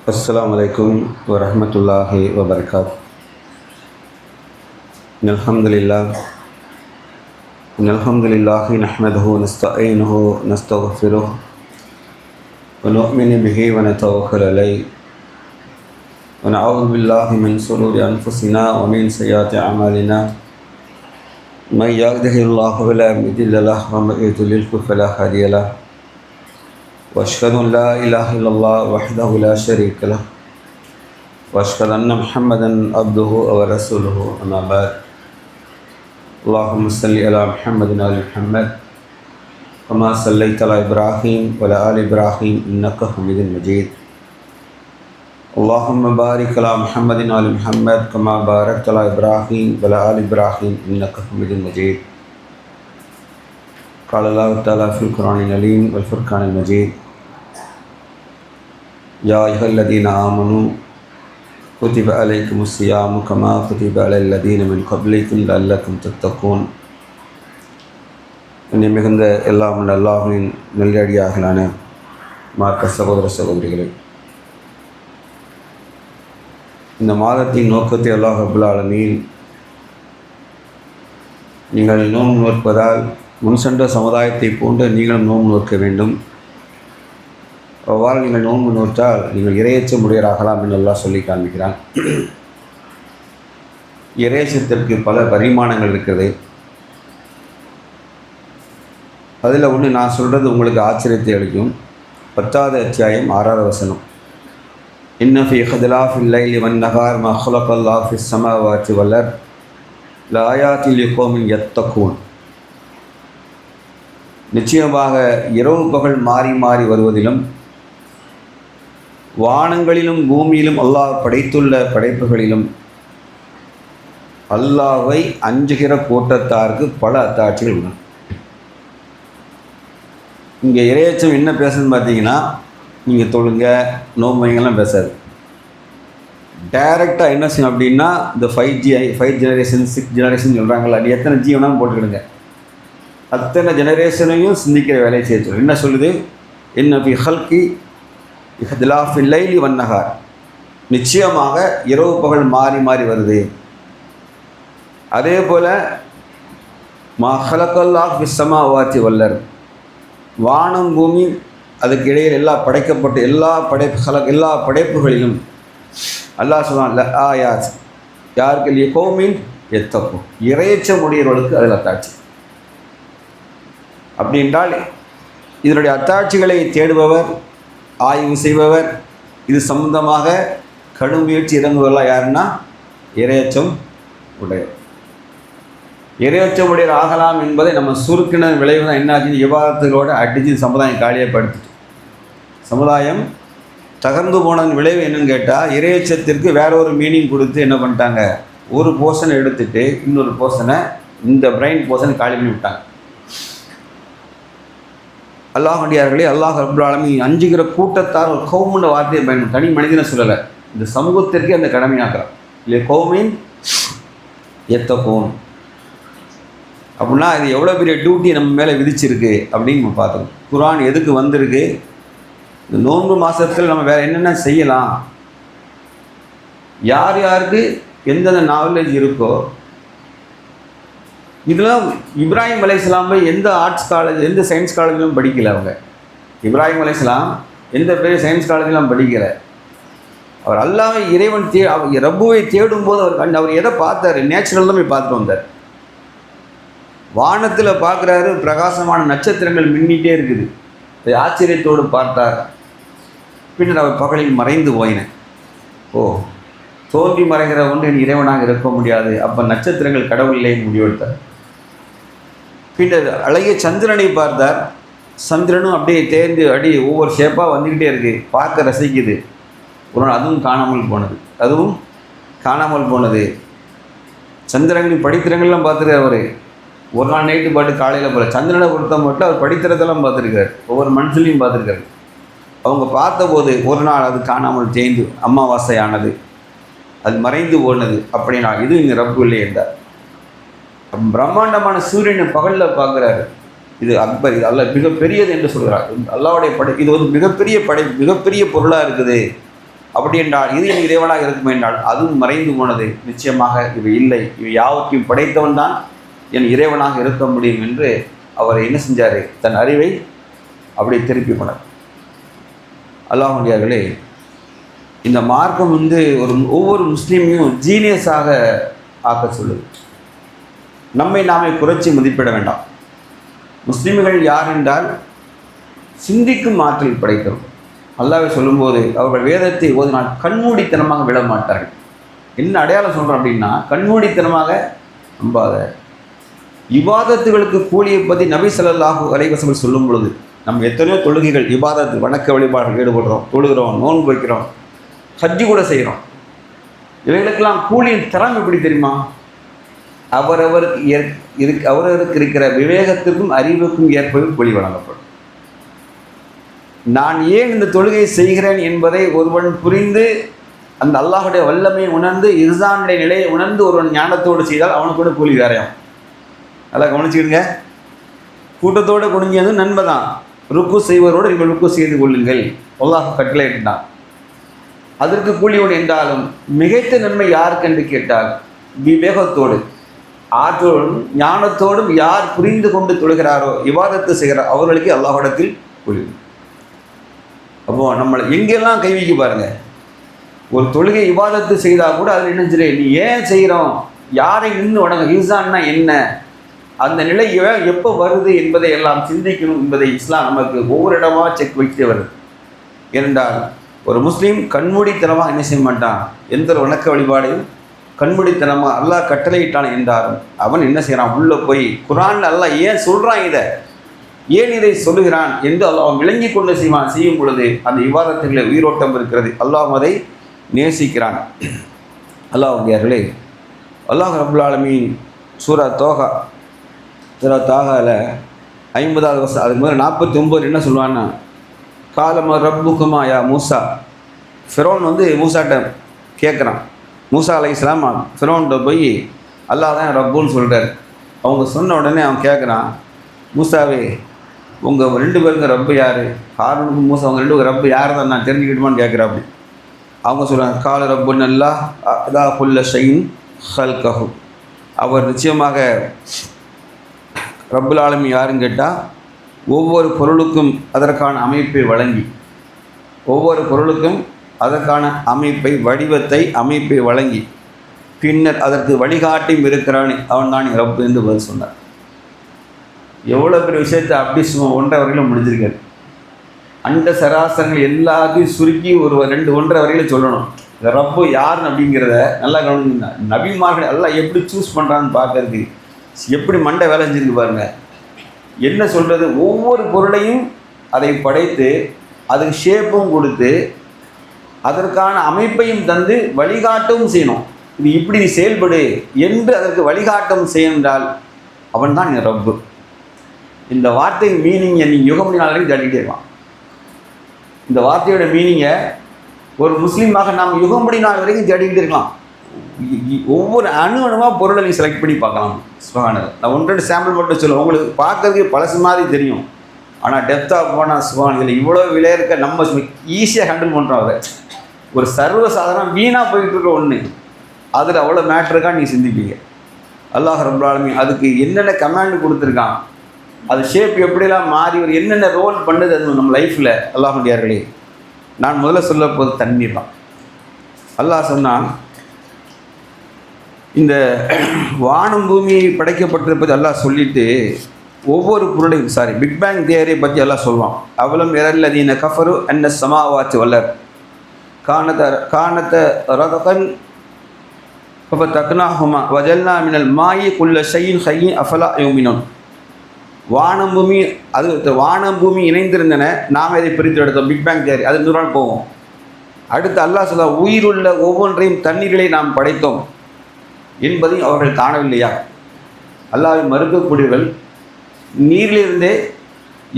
अस्सलामु अलैकुम व रहमतुल्लाहि व बरकातुहू। इन्नल्हम्दुलिल्लाहि नहमदुहु व नस्तईनुहु व नस्तगफिरुहु व नु'मिनु बिही व नतवक्कलु अलैहि व नअूज़ु बिल्लाहि मिन शुरूरि अनफुसिना व मिन सय्यिआति अमालिना। मन यहदिहिल्लाहु फला मुदिल्ल लहु व मन युद्लिल्हु फला हादिय लहु। वअशहदु अन ला इलाहा इल्लल्लाह वहदहु ला शरीका लहु व अशहदु अन्न मुहम्मदन अब्दुहु व रसूलुहु अम्मा बाद। अल्लाहुम्मा सल्लि अला मुहम्मदिन व आलि मुहम्मद कमा सल्लैत अला इब्राहीम व अला आलि इब्राहीम इन्नका हमीदुम मजीद। अल्लाहुम्मा बारिक अला मुहम्मदिन व आलि मुहम्मद कमा बारकत अला इब्राहीम व अला आलि इब्राहीम इन्नका हमीदुम मजीद। क़ाल अल्लाहु तआला फ़िल क़ुरआनिल अज़ीम वल फ़ुरक़ानिल मजीद। या अय्युहल्लज़ीना आमनू कुतिब अलैकुमुस्सियामु कमा कुतिब अलल्लज़ीना मिन क़ब्लिकुम लअल्लकुम तत्तक़ून। மிகுந்த எல்லாம் அல்லாஹ்வின் நல்லடியார்களான மார்க்க சகோதர சகோதரிகளே, இந்த மாதத்தின் நோக்கத்தை அல்லாஹ் ரப்பல் ஆலமீன் நீங்கள் நோன்பு நோற்பதால் முன்சென்ற சமுதாயத்தை போன்று நீங்களும் நோன்பு நோக்க வேண்டும். அவ்வாறு நீங்கள் நோன்பு நோற்றால் நீங்கள் இறையச்சம் உடையவராகலாம் என்று அல்லாஹ் சொல்லி காண்பிக்கிறான். இறையச்சத்திற்கு பல பரிமாணங்கள் இருக்கிறது. அதில் ஒன்று நான் சொல்கிறது உங்களுக்கு ஆச்சரியத்தை அளிக்கும். 10வது அத்தியாயம் 6வது வசனம். இன்ன ஃபீ இக்திலாஃபில் லைலி வன் நஹார் மா ഖலகல்லாஹு ஃபிஸ் ஸமாவாத்தி வல் அர்த் லஆயாத்தின் லிகௌமின் யத்தகூன். நிச்சயமாக இரவு பகல் மாறி மாறி வருவதிலும் வானங்களிலும் பூமியிலும் அல்லாஹ் படைத்துள்ள படைப்புகளிலும் அல்லாஹ்வை அஞ்சுகிற கூட்டத்தாருக்கு பல அத்தாட்சிகள் உள்ளன. இங்கே இறையச்சம் என்ன பேசுன்னு பார்த்தீங்கன்னா, நீங்கள் தொழுங்க நோம்புங்கெல்லாம் பேசாது. டைரெக்டாக என்ன செய்யும் அப்படின்னா, இந்த 5 ஜெனரேஷன் 6 ஜெனரேஷன் சொல்கிறாங்களா, அது எத்தனை ஜி வேணாலும் போட்டுக்கிடுங்க, அத்தனை ஜெனரேஷனையும் சிந்திக்கிற வேலையை செய்ய சொல்லும். என்ன சொல்லுது? இன்ன ஃபீ ஹல்கி இக்திலாஃபில் லைலி வன் நஹார். நிச்சயமாக இரவு பகல் மாறி மாறி வருது. அதே போல் மா ഖலகல்லாஹு ஃபிஸ் ஸமாவாத்தி வல் அர்த், வானம் பூமி அதுக்கு இடையில் படைக்கப்பட்ட எல்லா படைப்புகளிலும் அல்லாஹ் சொல்லுவான் லஆயாத் யாருக்கு லிகௌமின் யத்தகூன், இறையச்சம் உடையவர்களுக்கு அதில் அத்தாட்சி. அப்படி என்றால் இதனுடைய அத்தாட்சிகளை தேடுபவர், ஆய்வு செய்பவர், இது சம்பந்தமாக கடும் முயற்சி இறங்குவதெல்லாம் யாருன்னா இறையச்சம் உடையவர். இறையச்சம் உடையவர் ஆகலாம் என்பதை நம்ம சுருக்கின விளைவு தான் என்ன ஆச்சுன்னு விவாதங்களோடு அடித்து சமுதாயம் காலியப்படுத்திட்டு சமுதாயம் தகர்ந்து போனதன் விளைவு என்னன்னு கேட்டால், இறையச்சத்திற்கு வேற ஒரு மீனிங் கொடுத்து என்ன பண்ணிட்டாங்க, ஒரு போர்ஷனை எடுத்துட்டு இன்னொரு போர்ஷனை, இந்த பிரைன் போர்ஷனை காலி பண்ணி விட்டாங்க. அல்லாஹ்வுடையார்களே, அல்லாஹ் ரப்பல் ஆலமீன் அஞ்சுகிற கூட்டத்தார் ஒரு கௌமுன்ற வார்த்தையை பயன்படுத்த, தனி மனிதனை சொல்லலை, இந்த சமூகத்திற்கே அந்த கடமையாக்குறான். இல்லை கௌமின் யத்தகூன் அப்படின்னா இது எவ்வளோ பெரிய டியூட்டி நம்ம மேலே விதிச்சிருக்கு அப்படின்னு நம்ம பார்த்தோம். குர்ஆன் எதுக்கு வந்திருக்கு, இந்த நோன்பு மாதத்தில் நம்ம வேறு என்னென்ன செய்யலாம், யார் யாருக்கு எந்தெந்த நாலேஜ் இருக்கோ. இதெல்லாம் இப்ராஹிம் அலைஹிஸ்ஸலாம் போய் எந்த ஆர்ட்ஸ் காலேஜ் எந்த சயின்ஸ் காலேஜிலும் படிக்கலை. அவங்க இப்ராஹிம் அலைஹிஸ்ஸலாம் எந்த பெரிய சயின்ஸ் காலேஜிலும் படிக்கலை. அவர் அல்லாஹ்வை இறைவன் ரப்புவை தேடும்போது அவர் எதை பார்த்தார், நேச்சுரல் தான் போய் பார்த்துட்டு வந்தார். வானத்தில் பார்க்குறாரு, பிரகாசமான நட்சத்திரங்கள் மின்னிகிட்டே இருக்குது. ஆச்சரியத்தோடு பார்த்தார். பின்னர் அவர் பகலில் மறைந்து போயின. தோன்றி மறைகிற ஒன்று என் இறைவனாக இருக்க முடியாது, அப்போ நட்சத்திரங்கள் கடவுளிலே முடிவெடுத்தார். பின்னர் அழகிய சந்திரனை பார்த்தார். சந்திரனும் அப்படியே தேர்ந்து ஒவ்வொரு ஷேப்பாக வந்துக்கிட்டே இருக்குது, பார்க்க ரசிக்குது. ஒரு நாள் அதுவும் காணாமல் போனது. சந்திரங்களின் படித்திரங்கள்லாம் பார்த்துருக்கார் அவர். ஒரு நாள் நைட்டு பாட்டு காலையில் போல சந்திரனை பொறுத்த மட்டும் அவர் படித்திரத்தெல்லாம் பார்த்துருக்காரு, ஒவ்வொரு மனுஷனையும் பார்த்துருக்காரு. அவங்க பார்த்தபோது ஒரு நாள் அது காணாமல் தேய்ந்து அமாவாசையானது, அது மறைந்து போனது. அப்படின்னா இது இங்கே ரப்பு இல்லை என்றார். பிரம்மாண்டமான சூரியனை பகலில் பார்க்குறாரு. இது அக்பர், இது மிகப்பெரியது என்று சொல்கிறார். அல்லாஹ்வுடைய இது மிகப்பெரிய மிகப்பெரிய பொருளாக இருக்குது. அப்படி என்றால் இது என் இறைவனாக இருக்கும் என்றால் அதுவும் மறைந்து போனது. நிச்சயமாக இவை இல்லை, இவை யாவற்றையும் படைத்தவன் தான் என் இறைவனாக இருக்க முடியும் என்று அவர் என்ன செஞ்சார்? தன் அறிவை அப்படி திருப்பி கொண்டார். அல்லாஹ்வுடையார்களே, இந்த மார்க்கம் ஒவ்வொரு முஸ்லீமையும் ஜீனியஸாக ஆக்க சொல்லுது. நம்மை நாமே குறைச்சி மதிப்பிட வேண்டாம். முஸ்லீம்கள் யார் என்றால் சிந்திக்கும் ஆற்றல் படைத்தவர். அல்லாஹ்வை சொல்லும்போது அவர்கள் வேதத்தை ஓதினால் கண்மூடித்தனமாக விட மாட்டார்கள். என்ன அடையாளம் சொல்கிறோம் அப்படின்னா, கண்மூடித்தனமாக நம்பாத. இபாதத்துகளுக்கு கூலியை பற்றி நபி ஸல்லல்லாஹு அலைஹி வஸல்லம் சொல்லும் பொழுது, நம்ம எத்தனையோ தொழுகைகள், இபாதத்து, வணக்க வழிபாடுகள் ஈடுபடுறோம், தொழுகிறோம், நோன்பு வைக்கிறோம், ஹஜ்ஜு கூட செய்கிறோம். இவைகளுக்கெல்லாம் கூலியின் தரம் எப்படி தெரியுமா? அவரவருக்கு இருக்கிற விவேகத்திற்கும் அறிவுக்கும் ஏற்பவே கூலி வழங்கப்படும். நான் ஏன் இந்த தொழுகை செய்கிறேன் என்பதை ஒருவன் புரிந்து அந்த அல்லாஹுடைய வல்லமையை உணர்ந்து இஹ்சானுடைய நிலையை உணர்ந்து ஒருவன் ஞானத்தோடு செய்தால் அவனுக்கு கூட கூலி வேறையாகும். நல்லா கவனிச்சுக்கிடுங்க. கூட்டத்தோடு குனிஞ்சது நன்மை தான். ருக்கு செய்வரோடு நீங்கள் ருக்கு செய்து கொள்ளுங்கள், அல்லாஹ் கட்டளையிட்டான். அதற்கு கூலியோடு என்றாலும் மிகைத்த நன்மை யாருக்கு என்று கேட்டால், விவேகத்தோடு ஆற்றோடும் ஞானத்தோடும் யார் புரிந்து கொண்டு தொழுகிறாரோ, இபாதத்து செய்கிறார், அவர்களுக்கு அல்லாஹ்விடத்தில் கூலி. அப்போது நம்மளை எங்கெல்லாம் கை வைக்க பாருங்கள். ஒரு தொழுகை இபாதத்து செய்தால் கூட அதில் என்ன செய்ய, நீ ஏன் செய்கிறோம், யாரை நின்று வணங்க, இஹ்சான்னா என்ன, அந்த நிலை எப்போ வருது என்பதை எல்லாம் சிந்திக்கணும் என்பதை இஸ்லாம் நமக்கு ஒவ்வொரு இடமா செக் வைத்தே வருது. ஏனென்றால் ஒரு முஸ்லீம் கண்மூடித்தனமாக என்ன செய்ய மாட்டான், எந்த ஒரு வணக்க வழிபாடையும் கண்மூடித்தனமாக அல்லாஹ் கட்டளையிட்டான் என்றாலும் அவன் என்ன செய்கிறான், உள்ளே போய் குர்ஆனில் அல்லாஹ் ஏன் சொல்கிறான், ஏன் இதை சொல்லுகிறான் என்று அல்லாஹ் விளங்கி கொண்டு செய்யும் பொழுது அந்த இபாதத்துகளில் உயிரோட்டம் இருக்கிறது. அல்லாஹ் அதை நேசிக்கிறான். அல்லாஹ்வுடையார்களே, அல்லாஹ் ரப்புல் ஆலமீன் சூரா தாகாவில் 50வது வருஷம் அதுக்கு முதல்ல 49 என்ன சொல்லுவான்னா, காலம ரப்புக்குமா யா மூசா. ஃபிரௌன் மூசாட்ட கேட்குறான். மூசா அலைஹிஸ்ஸலாம் ஃபிரௌன்கிட்ட போய் அல்லாஹ் தான் ரப்புன்னு சொல்கிறார். அவங்க சொன்ன உடனே அவன் கேட்குறான், மூசாவே உங்கள் 2 பேருங்க ரப்பு யார்? ஹாரூனுக்கும் மூசா அவங்க 2 ரப்பு யார் தான் நான் தெரிஞ்சுக்கிட்டுமான்னு கேட்குறாப்படி. அவங்க சொல்கிறாங்க, கால ரப்புன் அல்லாஹ் அதா குல்ல ஷைஇன் ஹல்கஹு. அவர் நிச்சயமாக ரப்புல் ஆலமீன் யாருன்னு கேட்டால், ஒவ்வொரு பொருளுக்கும் அதற்கான அமைப்பை வழங்கி, ஒவ்வொரு பொருளுக்கும் அதற்கான அமைப்பை, வடிவத்தை, அமைப்பை வழங்கி பின்னர் அதற்கு வழிகாட்டியும் இருக்கிறான், அவன் தான் ரப்பு என்று பதில் சொன்னார். எவ்வளோ பெரிய விஷயத்தை அப்படி 1.5 வரையிலும் முடிஞ்சிருக்காரு. அண்ட சராசரங்கள் எல்லாத்தையும் சுருக்கி ஒரு 1.5 வரையிலும் சொல்லணும். இந்த ரப்பு யாருன்னு அப்படிங்கிறத நல்லா கவனிங்க. நபிமார்கள் எல்லாம் எப்படி சூஸ் பண்ணுறான்னு பார்க்கறதுக்கு எப்படி மண்டை வேலை செஞ்சுருக்கு பாருங்க. என்ன சொல்கிறது, ஒவ்வொரு பொருளையும் அதை படைத்து அதுக்கு ஷேப்பும் கொடுத்து அதற்கான அமைப்பையும் தந்து வழிகாட்டவும் செய்யணும். இது இப்படி செயல்படு என்று அதற்கு வழிகாட்டம் செய்யென்றால் அவன் தான் என் ரப்பு. இந்த வார்த்தையின் மீனிங்கை நீங்கள் யுகம் நாளைக்கு தேடிக்கிட்டே இருக்கலாம். இந்த வார்த்தையோட மீனிங்கை ஒரு முஸ்லீமாக நாம் யுகம்படி நாள் வரைக்கும் தேடிக்கிட்டே இருக்கலாம். ஒவ்வொரு அணுவாக பொருளை நீங்கள் செலக்ட் பண்ணி பார்க்கலாம். சுகானது நான் 1-2 சாம்பிள் மட்டும் சொல்லுவேன். உங்களுக்கு பார்க்கறதுக்கு பழசு மாதிரி தெரியும், ஆனால் டெப்த்தாக போனால் சுகான் இதில் இவ்வளோ விலை இருக்க நம்ம ஈஸியாக ஹேண்டில் பண்ணுறோம். அதை ஒரு சர்வசாதாரணம் வீணாக போயிட்டு இருக்க ஒன்று அதில் அவ்வளோ மேட்ருக்காக நீங்கள் சிந்திப்பீங்க. அல்லாஹ் ரப்புல் ஆலமீன் அதுக்கு என்னென்ன கமாண்டு கொடுத்துருக்கான், அது ஷேப் எப்படிலாம் மாறி ஒரு என்னென்ன ரோல் பண்ணுது அது நம்ம லைஃப்பில். அல்லாஹ்வுடையார்களே, நான் முதல்ல சொல்ல போது தண்ணீர் தான். அல்லாஹ் சொன்னான், இந்த வானம் பூமியை படைக்கப்பட்டிருப்பது அல்லாஹ் சொல்லிட்டு ஒவ்வொரு பொருளையும் பிக் பேங் தியரியை பற்றி எல்லாம் சொல்லுவான். அவலம் இரல்லதீன கஃபரு அன்ன சமாவாத்து வல்லர் காணத்த ரதகன் ஃபதக்னாஹுமா வஜல்னா மினல் மாயி குல்ல ஷைஇன் ஹய்யின் அஃபலா யுமினூன். வானம் பூமி இணைந்திருந்தன, நாம் இதை பிரித்து எடுத்தோம். பிக் பேங் தியரி அது 100 நாள் போவோம். அடுத்து அல்லாஹ் சொல்ல, உயிருள்ள ஒவ்வொன்றையும் தண்ணீரிலே நாம் படைத்தோம் என்பதையும் அவர்கள் காணவில்லையா? அல்லாஹ்வை மறுக்கக்கூடியவர்கள் நீரிலிருந்தே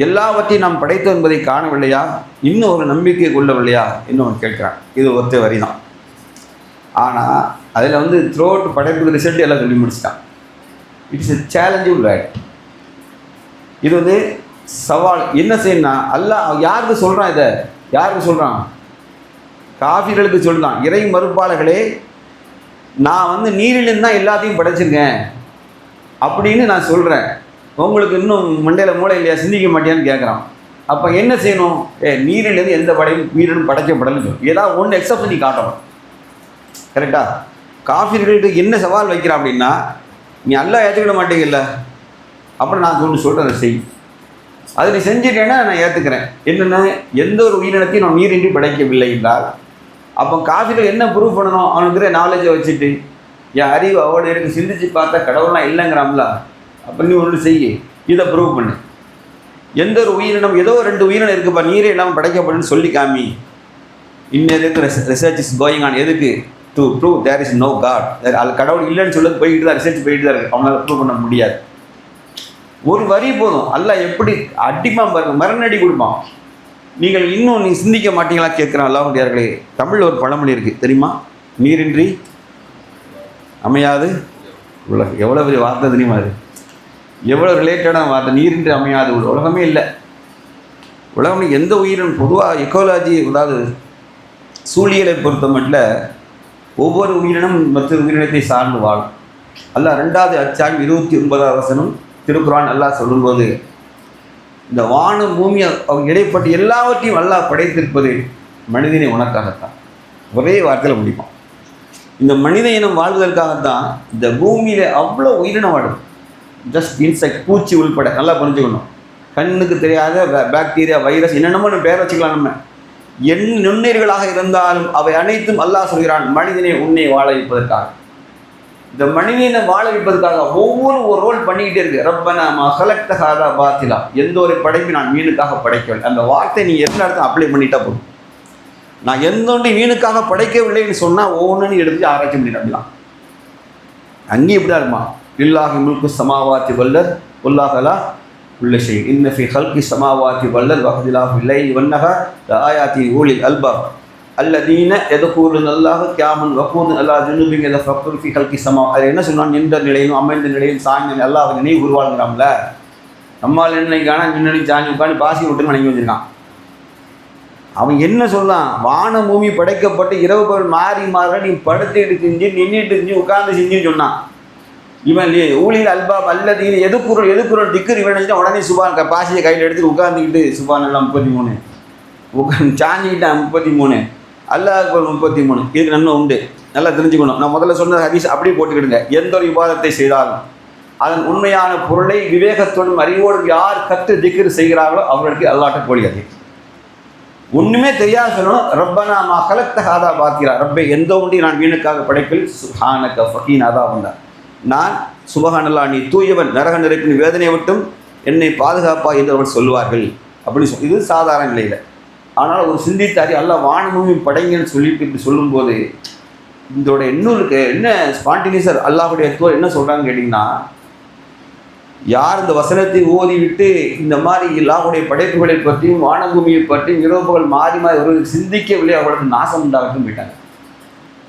எல்லாவற்றையும் நாம் படைத்தோம் என்பதை காணவில்லையா? இன்னும் ஒரு நம்பிக்கை கொள்ளவில்லையா இன்னும் அவன் கேட்குறான். இது ஒருத்த வரி தான். ஆனால் அதில் த்ரோட் படைப்புக்கு ரிசல்ட் எல்லாம் சொல்லி முடிச்சிட்டான். It's a challenging word. இது சவால். என்ன செய்யணும்னா, அல்லாஹ் யாருக்கு சொல்கிறான், இதை யாருக்கு சொல்கிறான்? காஃபிர்களுக்கு சொல்லுதான், இறை மறுப்பாளர்களே, நான் வந்து நீரிலிருந்து தான் எல்லாத்தையும் படைச்சிருக்கேன் அப்படின்னு நான் சொல்கிறேன், உங்களுக்கு இன்னும் மண்டையில் மூளை இல்லையா, சிந்திக்க மாட்டியான்னு கேட்குறான். அப்போ என்ன செய்யணும்? நீரிலேருந்து எந்த படையும் உயிரினும் படைக்கப்படலன்னு சொல்லணும். ஏதாவது ஒன்று எக்ஸப்ட் நீ காட்டணும். கரெக்டாக? காஃபிர்களுக்கு என்ன சவால் வைக்கிறான் அப்படின்னா, நீ எல்லாம் ஏற்றுக்கிட மாட்டேங்கல்ல, அப்புறம் நான் ஒன்று சொல்கிறேன், அதை செய். அதை நீ செஞ்சுட்டேன்னா நான் ஏற்றுக்கிறேன். என்னென்ன, எந்த ஒரு உயிரினத்தையும் நான் நீரின்றி படைக்கவில்லை என்றால், அப்போ காஃபிகள் என்ன ப்ரூவ் பண்ணணும்? அவனுக்கு நாலேஜை வச்சுட்டு, என் அறிவு அவ்வளோ எனக்கு சிந்திச்சு பார்த்தா கடவுள்லாம் இல்லைங்கிறாங்களா, அப்போ நீ ஒன்று செய்ய, இதை ப்ரூவ் பண்ணு. எந்த ஒரு உயிரினம், ஏதோ 2 உயிரினம் இருக்குப்பா நீரே இல்லாமல் படைக்கப்படுன்னு சொல்லி காமி. இன்னும் ரிசர்ச் இஸ் கோயிங் ஆன். எதுக்கு? To prove there is no god. அது கடவுள் இல்லைன்னு சொல்ல போய்கிட்டு தான், ரிசர்ச் போயிட்டு தான் இருக்குது. அவங்களால ப்ரூவ் பண்ண முடியாது. ஒரு வரி போதும், அல்லாஹ் எப்படி அடிப்பான் பாருங்க, மரணடி கொடுப்பான். நீங்கள் இன்னும் சிந்திக்க மாட்டீங்களா கேட்குறான் அல்லாஹ்வுடையார்களே. தமிழில் ஒரு பழமொழி இருக்குது தெரியுமா? நீரின்றி அமையாது உலகம். எவ்வளோ பெரிய வார்த்தை தெரியுமா? அது எவ்வளோ ரிலேட்டடான வார்த்தை. நீரின்றி அமையாது உலகமே இல்லை. உலகம் எந்த உயிரினும் பொதுவாக எக்கோலாஜி, அதாவது சூழியலை பொறுத்த மட்டும் ஒவ்வொரு உயிரினும் மற்ற உயிரினத்தை சார்ந்து வாழும். அல்லாஹ் 2வது அத்தியாயம் 29வது வசனம் திருக்குர்ஆன் அல்லாஹ் சொல்லும்போது, இந்த வானம் பூமியை இடைப்பட்டு எல்லாவற்றையும் அல்லாஹ் படைத்திருப்பது மனிதனை உனக்காகத்தான். ஒரே வார்த்தையில் முடிப்பான். இந்த மனித இனம் வாழ்வதற்காகத்தான் இந்த பூமியில் அவ்வளோ உயிரினம் வாழும். ஜஸ்ட் இன்செக்ட், பூச்சி உள்பட. நல்லா புரிஞ்சுக்கணும். கண்ணுக்கு தெரியாத பாக்டீரியா, வைரஸ், என்னென்னமோ நம்ம பேர் வச்சுக்கலாம். நம்ம நுண்ணுயிர்களாக இருந்தாலும் அவை அனைத்தும் அல்லாஹ் சொல்கிறான், மனிதனை உன்னை வாழ வைப்பதற்காக. இந்த மனிதனை வாழ வைப்பதற்காக ஒவ்வொரு ரோல் பண்ணிக்கிட்டே இருக்கு. ரப்பனா மா ஹலக்த ஹாதா பாத்திலா, எந்த ஒரு படைப்பு நான் வீணுக்காக படைக்கவில்லை. அந்த வார்த்தை நீ எல்லா இடத்துல அப்ளை பண்ணிட்டா போதும். நான் எந்த ஒன்றை வீணுக்காக படைக்கவில்லைன்னு சொன்னால் ஒவ்வொன்றும் எடுத்து ஆராய்ச்சி பண்ணிடலாம். அங்கேயும் இப்படி தான் இருப்பான். இல்லாஹி முல்கு சமாவாத்தி வல்லர் உல்லாஹலா உள்ள ஷை இன்ன ஃபி ஹல்கி சமாவாத்தி வல்லர் வஹதிலாஹு லைலி வன்னஹார் லஆயாத்தி ஊலில் அல்பாப் அல்லதீன யதுகூருன அல்லாஹ கியாமன் வகூதுன் அலா ஜுனூபிஹிம் யதஃபக்கரு ஃபி ஹல்கி சமா. அது என்ன சொன்னான்? நின்ற நிலையிலும் அமைந்த நிலையிலும் சாய்ந்த அல்லாஹ் நினைவு உருவாளுங்கிறாம்ல. நம்மால் நினைக்கான நின்று சாஞ்சி உட்காந்து பாசி விட்டுன்னு வணங்கி வச்சிருக்கான். அவன் என்ன சொன்னான்? வான பூமி படைக்கப்பட்டு இரவு பகல் மாறி மாற நீ படுத்துட்டு செஞ்சு, நின்றுட்டு செஞ்சு, உட்கார்ந்து செஞ்சுன்னு சொன்னான். இவன் ஊழியில் அல்பாப் அல்லதீன எதுக்குறல் திக்கர் இவன் நினச்சிட்டா உடனே சுபான் பாசியை கையில் எடுத்துட்டு உட்காந்துக்கிட்டு சுபான் எல்லாம் 33 உட்காந்து சாஞ்சிக்கிட்டான் 33 அல்லாஹ் 33. இதுக்கு நன்மை உண்டு, நல்லா தெரிஞ்சுக்கணும். நான் முதல்ல சொன்ன ஹதீஸ் அப்படியே போட்டுக்கிடுங்க. எந்த ஒரு விவாதத்தை செய்தாலும் அதன் உண்மையான பொருளை விவேகத்தோடும் அறிவோடும் யார் கற்று திக்கர் செய்கிறார்களோ அவர்களுக்கு அல்லாட்ட போலியாது. ஒன்றுமே தெரியாத சொல்லணும், ரப்பனா மா ஹலக்த ஹாதா பாத்திலா, ரப்பே எந்த ஒன்றையும் நான் வீணுக்காக படைப்பில் சுப்ஹானக ஃபகீனா அதா வந்தார். நான் சுபஹானல்லாஹ் நீ தூயவன், நரக நெருப்பின் வேதனை விட்டும் என்னை பாதுகாப்பா என்று அவர்கள் சொல்லுவார்கள் அப்படின்னு இது சாதாரண நிலையில். ஆனால் ஒரு சிந்தித்தாரி அல்லாஹ் வானமும் படைங்கன்னு சொல்லிட்டு இப்படி சொல்லும்போது இதோட இன்னொருக்கு என்ன ஸ்பான்டினியஸர் அல்லாஹுடைய தூர் என்ன சொல்கிறாங்கன்னு கேட்டிங்கன்னா, யார் இந்த வசனத்தை ஓதிவிட்டு இந்த மாதிரி அல்லாஹுடைய படைப்புகளை பற்றியும் வானபூமியை பற்றியும் இரவுகள் மாறி மாறி ஒரு சிந்திக்கவில்லை, அவர்களுக்கு நாசம் உண்டாகட்டும் போயிட்டாங்க.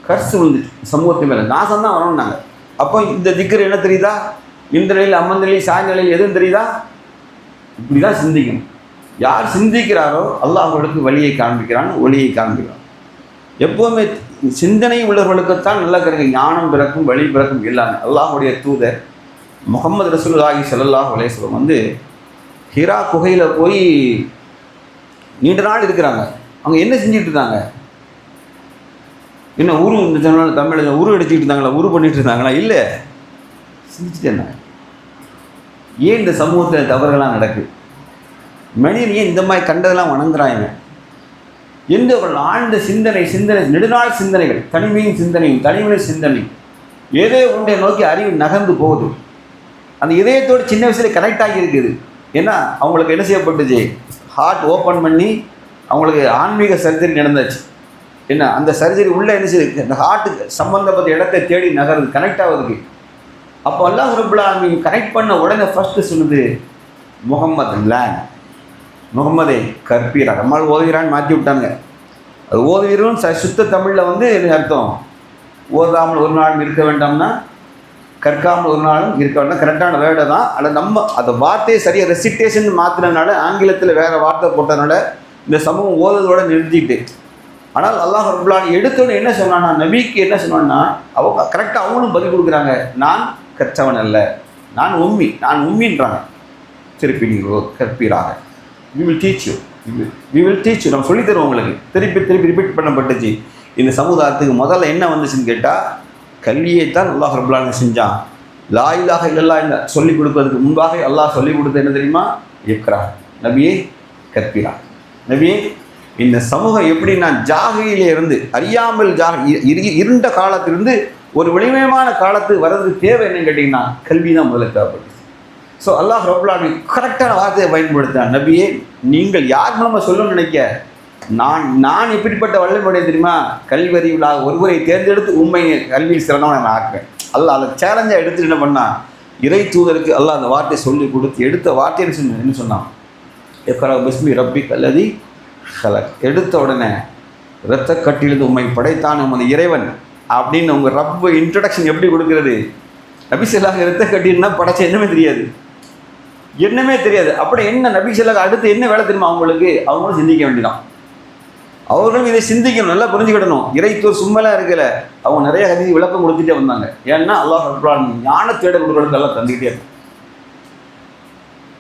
கர்சு விழுந்துச்சு சமூகத்து மேலே, நாசம் தான் வரணும்னாங்க. அப்போ இந்த திக்கர் என்ன தெரியுதா? இந்த நிலையில், அம்மந்த நிலையில், சாய் நிலையில் எதுவும் தெரியுதா? இப்படி தான் சிந்திக்கணும். யார் சிந்திக்கிறாரோ அல்லாஹ் அவர்களுக்கு வழியை காண்பிக்கிறான், ஒளியை காண்பிக்கிறான். எப்போவுமே சிந்தனை உள்ளவர்களுக்குத்தான் நல்ல கருங்க ஞானம் பிறக்கும், வழி பிறக்கும் எல்லாமே. அல்லாஹுடைய தூதர் முகமது ரசூலுல்லாஹி ஸல்லல்லாஹு அலைஹி வஸல்லம் வந்து ஹிரா குகையில் போய் நீண்ட நாள் இருக்கிறாங்க. அவங்க என்ன செஞ்சுட்டு இருந்தாங்க? என்ன உரு இந்த தமிழில் உரு அடிச்சுக்கிட்டு இருந்தாங்களா? உரு பண்ணிட்டு இருந்தாங்களா? இல்லை, சிந்திச்சுட்டு இருந்தாங்க. ஏன் இந்த சமூகத்தில் தவறுகள்லாம் நடக்குது? மனிதன் ஏன் இந்த மாதிரி கண்டதெல்லாம் வணங்குறாங்க என்று அவர்கள் ஆழ்ந்த சிந்தனை நெடுநாள் சிந்தனைகள், தனிமையின் சிந்தனை ஏதோ ஒன்றை நோக்கி அறிவு நகர்ந்து போகுது. அந்த இதயத்தோடு சின்ன வயசில் கனெக்ட் ஆகி இருக்குது. ஏன்னா அவங்களுக்கு என்ன செய்யப்பட்டுச்சு? ஹார்ட் ஓப்பன் பண்ணி அவங்களுக்கு ஆன்மீக சர்ஜரி நடந்துச்சு. என்ன அந்த சர்ஜரி உள்ளே என்ன செய்யுது? அந்த ஹார்ட்டுக்கு சம்மந்தப்பட்ட இடத்தை தேடி நகருது, கனெக்ட் ஆகுதுக்கு. அப்போ அல்லாஹ் ரப்பல் ஆலமீன் கனெக்ட் பண்ண உடனே ஃபஸ்ட்டு சொல்லுது முகம்மதை கற்பீரா. நம்மளால் ஓதுகிறான்னு மாற்றி விட்டாங்க. அது ஓதுவீரும் சுத்த தமிழில் வந்து அர்த்தம் ஓதாமல் ஒரு நாளும் இருக்க வேண்டாம்னா கற்காமல் ஒரு நாளும் இருக்க வேண்டாம். கரெக்டான வேர்டை தான். அதில் நம்ம அந்த வார்த்தையை சரியாக ரெசிட்டேஷன் மாற்றினால, ஆங்கிலத்தில் வேறு வார்த்தை போட்டதுனால இந்த சமூகம் ஓதுவதோடு நிறுத்திட்டு ஆனால் அல்லாஹ் ரப்பல் ஆலமீன் எடுத்தோன்னு என்ன சொன்னான்னா, நபிக்கு என்ன சொன்னான்னா, அவங்க கரெக்டாக அவங்களும் பதில் கொடுக்குறாங்க. நான் கற்றவன் அல்ல, நான் உம்மின்றாங்க. திருப்பி நீங்கள் கற்பீராக, வி வில் டீச் யூ, நம்ம சொல்லித் தருவோம் உங்களுக்கு. திருப்பி ரிப்பீட் பண்ணப்பட்டுச்சு. இந்த சமுதாயத்துக்கு முதல்ல என்ன வந்துச்சுன்னு கேட்டால், கல்வியைத்தான் அல்லாஹ் ரப்பல் ஆலமீன் செஞ்சான். லா இலாஹ இல்லல்லாஹ் என்ன சொல்லிக் கொடுப்பதற்கு முன்பாக அல்லாஹ் சொல்லிக் கொடுத்தது என்ன தெரியுமா? இக்ரா, நபியே கற்பீரா. நபியே, இந்த சமூகம் எப்படின்னா ஜாகியிலே இருந்து அறியாமல் இருண்ட காலத்திலிருந்து ஒரு வெளிமயமான காலத்துக்கு வர்றதுக்கு தேவை என்னன்னு கேட்டிங்கன்னா கல்வி தான் முதல்ல தேவைப்படுது. ஸோ அல்லாஹ் ரப்பல் ஆலமீன் கரெக்டான வார்த்தையை பயன்படுத்தினான். நபியே, நீங்கள் யார் நம்ம சொல்லணும்னு நினைக்க, நான் எப்படிப்பட்ட வல்லமுடைய தெரியுமா? கல்வி அறிவிலாக ஒருவரை தேர்ந்தெடுத்து உண்மை கல்வியில் சிறந்தவனை நான் ஆக்குறேன். அல்லாஹ் அதை சேலஞ்சாக எடுத்துட்டு என்ன பண்ணா, இறை தூதருக்கு அல்லாஹ் அந்த வார்த்தையை சொல்லி கொடுத்து எடுத்த வார்த்தையை என்ன சொன்னான்? இக்ரா பிஸ்மி ரப்பிக் அல்லதி ஹலக். எடுத்த உடனே இரத்த கட்டிலிருந்து உண்மை படைத்தான் உமது இறைவன் அப்படின்னு உங்கள் ரப்பு இன்ட்ரடக்ஷன் எப்படி கொடுக்குறது? நபி ஸல்லல்லாஹு இரத்த கட்டில்னா படைச்ச என்னமே தெரியாது. அப்படி என்ன நபி ஸல்லல்லாஹு அடுத்து என்ன வேலை தெரியுமா அவங்களுக்கு? அவங்களும் சிந்திக்க வேண்டியதான். அவர்களும் இதை சிந்திக்கணும், நல்லா புரிஞ்சுக்கிடணும். இறைத்தூர் சும்மெல்லாம் இருக்கல, அவங்க நிறைய ஹதீஸ் விளக்கம் கொடுத்துட்டே வந்தாங்க. ஏன்னா அல்லாஹ் ரப்பல் ஆலமீன் ஞான தேட கொடுக்குறது எல்லாம் தந்துக்கிட்டே இருக்கும்.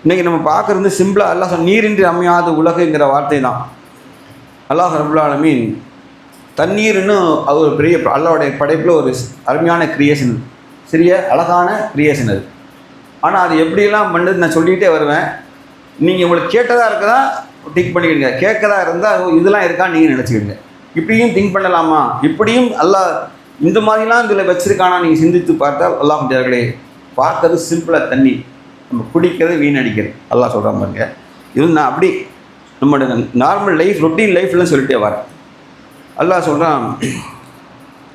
இன்றைக்கி நம்ம பார்க்குறது சிம்பிளாக அல்லாஹ் நீரின்றி அமையாத உலகுங்கிற வார்த்தை தான். அல்லாஹ் ரப்பல் ஆலமீன் தண்ணீர்னு அது ஒரு பெரிய அல்லாஹ்வுடைய படைப்பில் ஒரு அருமையான கிரியேஷன், சிறிய அழகான கிரியேஷன் அது. ஆனால் அது எப்படியெல்லாம் பண்ணுறது நான் சொல்லிகிட்டே வருவேன். நீங்கள் உங்களுக்கு கேட்டதாக இருக்குதா திங்க் பண்ணிக்கிடுங்க, கேட்கதா இருந்தால் இதெல்லாம் இருக்கான்னு நீங்கள் நினச்சிக்கிடுங்க. இப்படியும் திங்க் பண்ணலாமா, இப்படியும் அல்லாஹ் இந்த மாதிரிலாம் இதில் வச்சுருக்கானா நீங்கள் சிந்தித்து பார்த்தால் அல்லாஹ் தேவர்களே, பார்க்கறது சிம்பிளாக தண்ணி, நம்ம குடிக்கிறது வீணடிக்கிறது அல்லாஹ் சொல்கிற மாதிரிங்க. இது நான் அப்படி நம்மளோட நார்மல் லைஃப் ரொட்டீன் லைஃப்லாம் சொல்லிட்டே வரேன். அல்லாஹ் சொல்கிறான்,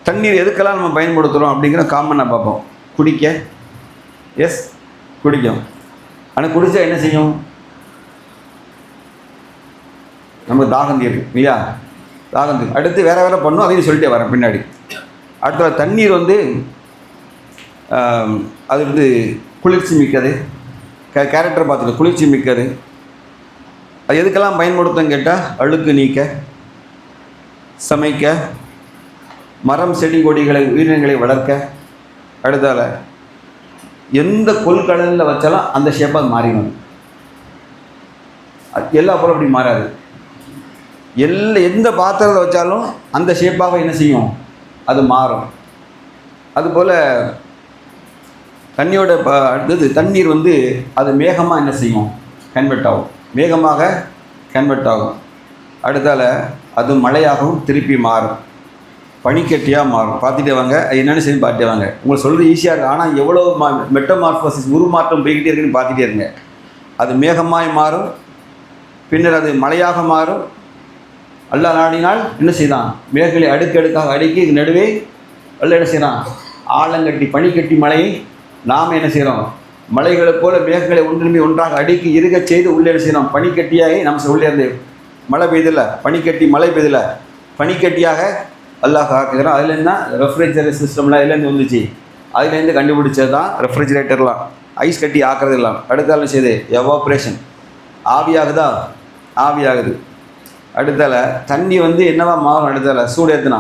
தண்ணீர் எதுக்கெல்லாம் நம்ம பயன்படுத்துகிறோம் அப்படிங்கிற காமனாக பார்ப்போம். குடிக்க, எஸ் குடிக்கும். ஆனால் குடித்தா என்ன செய்யும்? நமக்கு தாகம் தீரும் இல்லையா? தாகம் தீரும். அடுத்து வேறு பண்ணும், அதையும் சொல்லிட்டே வரேன் பின்னாடி. அடுத்த தண்ணீர் அது குளிர்ச்சி மிக்கது, கேரக்டர் பார்த்துட்டு குளிர்ச்சி மிக்கது. அது எதுக்கெல்லாம் பயன்படுத்தும் கேட்டால், அழுக்கு நீக்க, சமைக்க, மரம் செடி கொடிகளை உயிரினங்களை வளர்க்க. அடுத்தால எந்த கொள்கடலில் வச்சாலும் அந்த ஷேப்பாக மாறிடும். எல்லா பொருளும் அப்படி மாறாது. எந்த பாத்திரத்தில் வச்சாலும் அந்த ஷேப்பாக என்ன செய்யும்? அது மாறும். அதுபோல் தண்ணியோட அடுத்தது தண்ணீர் அது மேகமாக என்ன செய்யும்? கன்வெர்ட் ஆகும், மேகமாக கன்வெர்ட் ஆகும். அடுத்தால அது மழையாகவும் திருப்பி மாறும், பனிக்கட்டியாக மாறும். பார்த்துட்டே வாங்க, என்னென்னு செய்யும் பார்த்துட்டே வாங்க. உங்களுக்கு சொல்கிறது ஈஸியாக இருக்குது, ஆனால் எவ்வளோ மெட்டமார்ஃபோசிஸ் உருமாற்றம் போய்கிட்டே இருக்குன்னு பார்த்துட்டே இருங்க. அது மேகமாய் மாறும், பின்னர் அது மழையாக மாறும். அல்லாஹ் நாடினால் என்ன செய்தான்? மேகங்களை அடுக்கடுக்காக அடுக்கி நடுவே அல்லாஹ் என்ன செய்கிறான்? ஆலங்கட்டி பனிக்கட்டி மழையை நாம் என்ன செய்கிறோம்? மலைகளைப் போல மேகங்களை ஒன்றுமே ஒன்றாக அடுக்கி இருக்க செய்து உள்ளே என்ன செய்கிறோம்? பனிக்கட்டியாக நம்ம உள்ளே இருந்து மழை பெய்தில்லை, பனிக்கட்டி மழை பெய்தில்லை, பனிக்கட்டியாக அல்லாஹ் ஆக்குகிறான். அதில் என்ன ரெஃப்ரிஜரேட்டர் சிஸ்டம்லாம் இதுலேருந்து வந்துச்சு, அதுலேருந்து கண்டுபிடிச்சது தான் ரெஃப்ரிஜரேட்டர்லாம், ஐஸ் கட்டி ஆக்குறது எல்லாம். அடுத்தாலும் செய்யுது எவாப்ரேஷன், ஆவியாகுதா? ஆவியாகுது. அடுத்தால தண்ணி என்னவா மாறும்? அடுத்தால சூடு ஏற்றுனா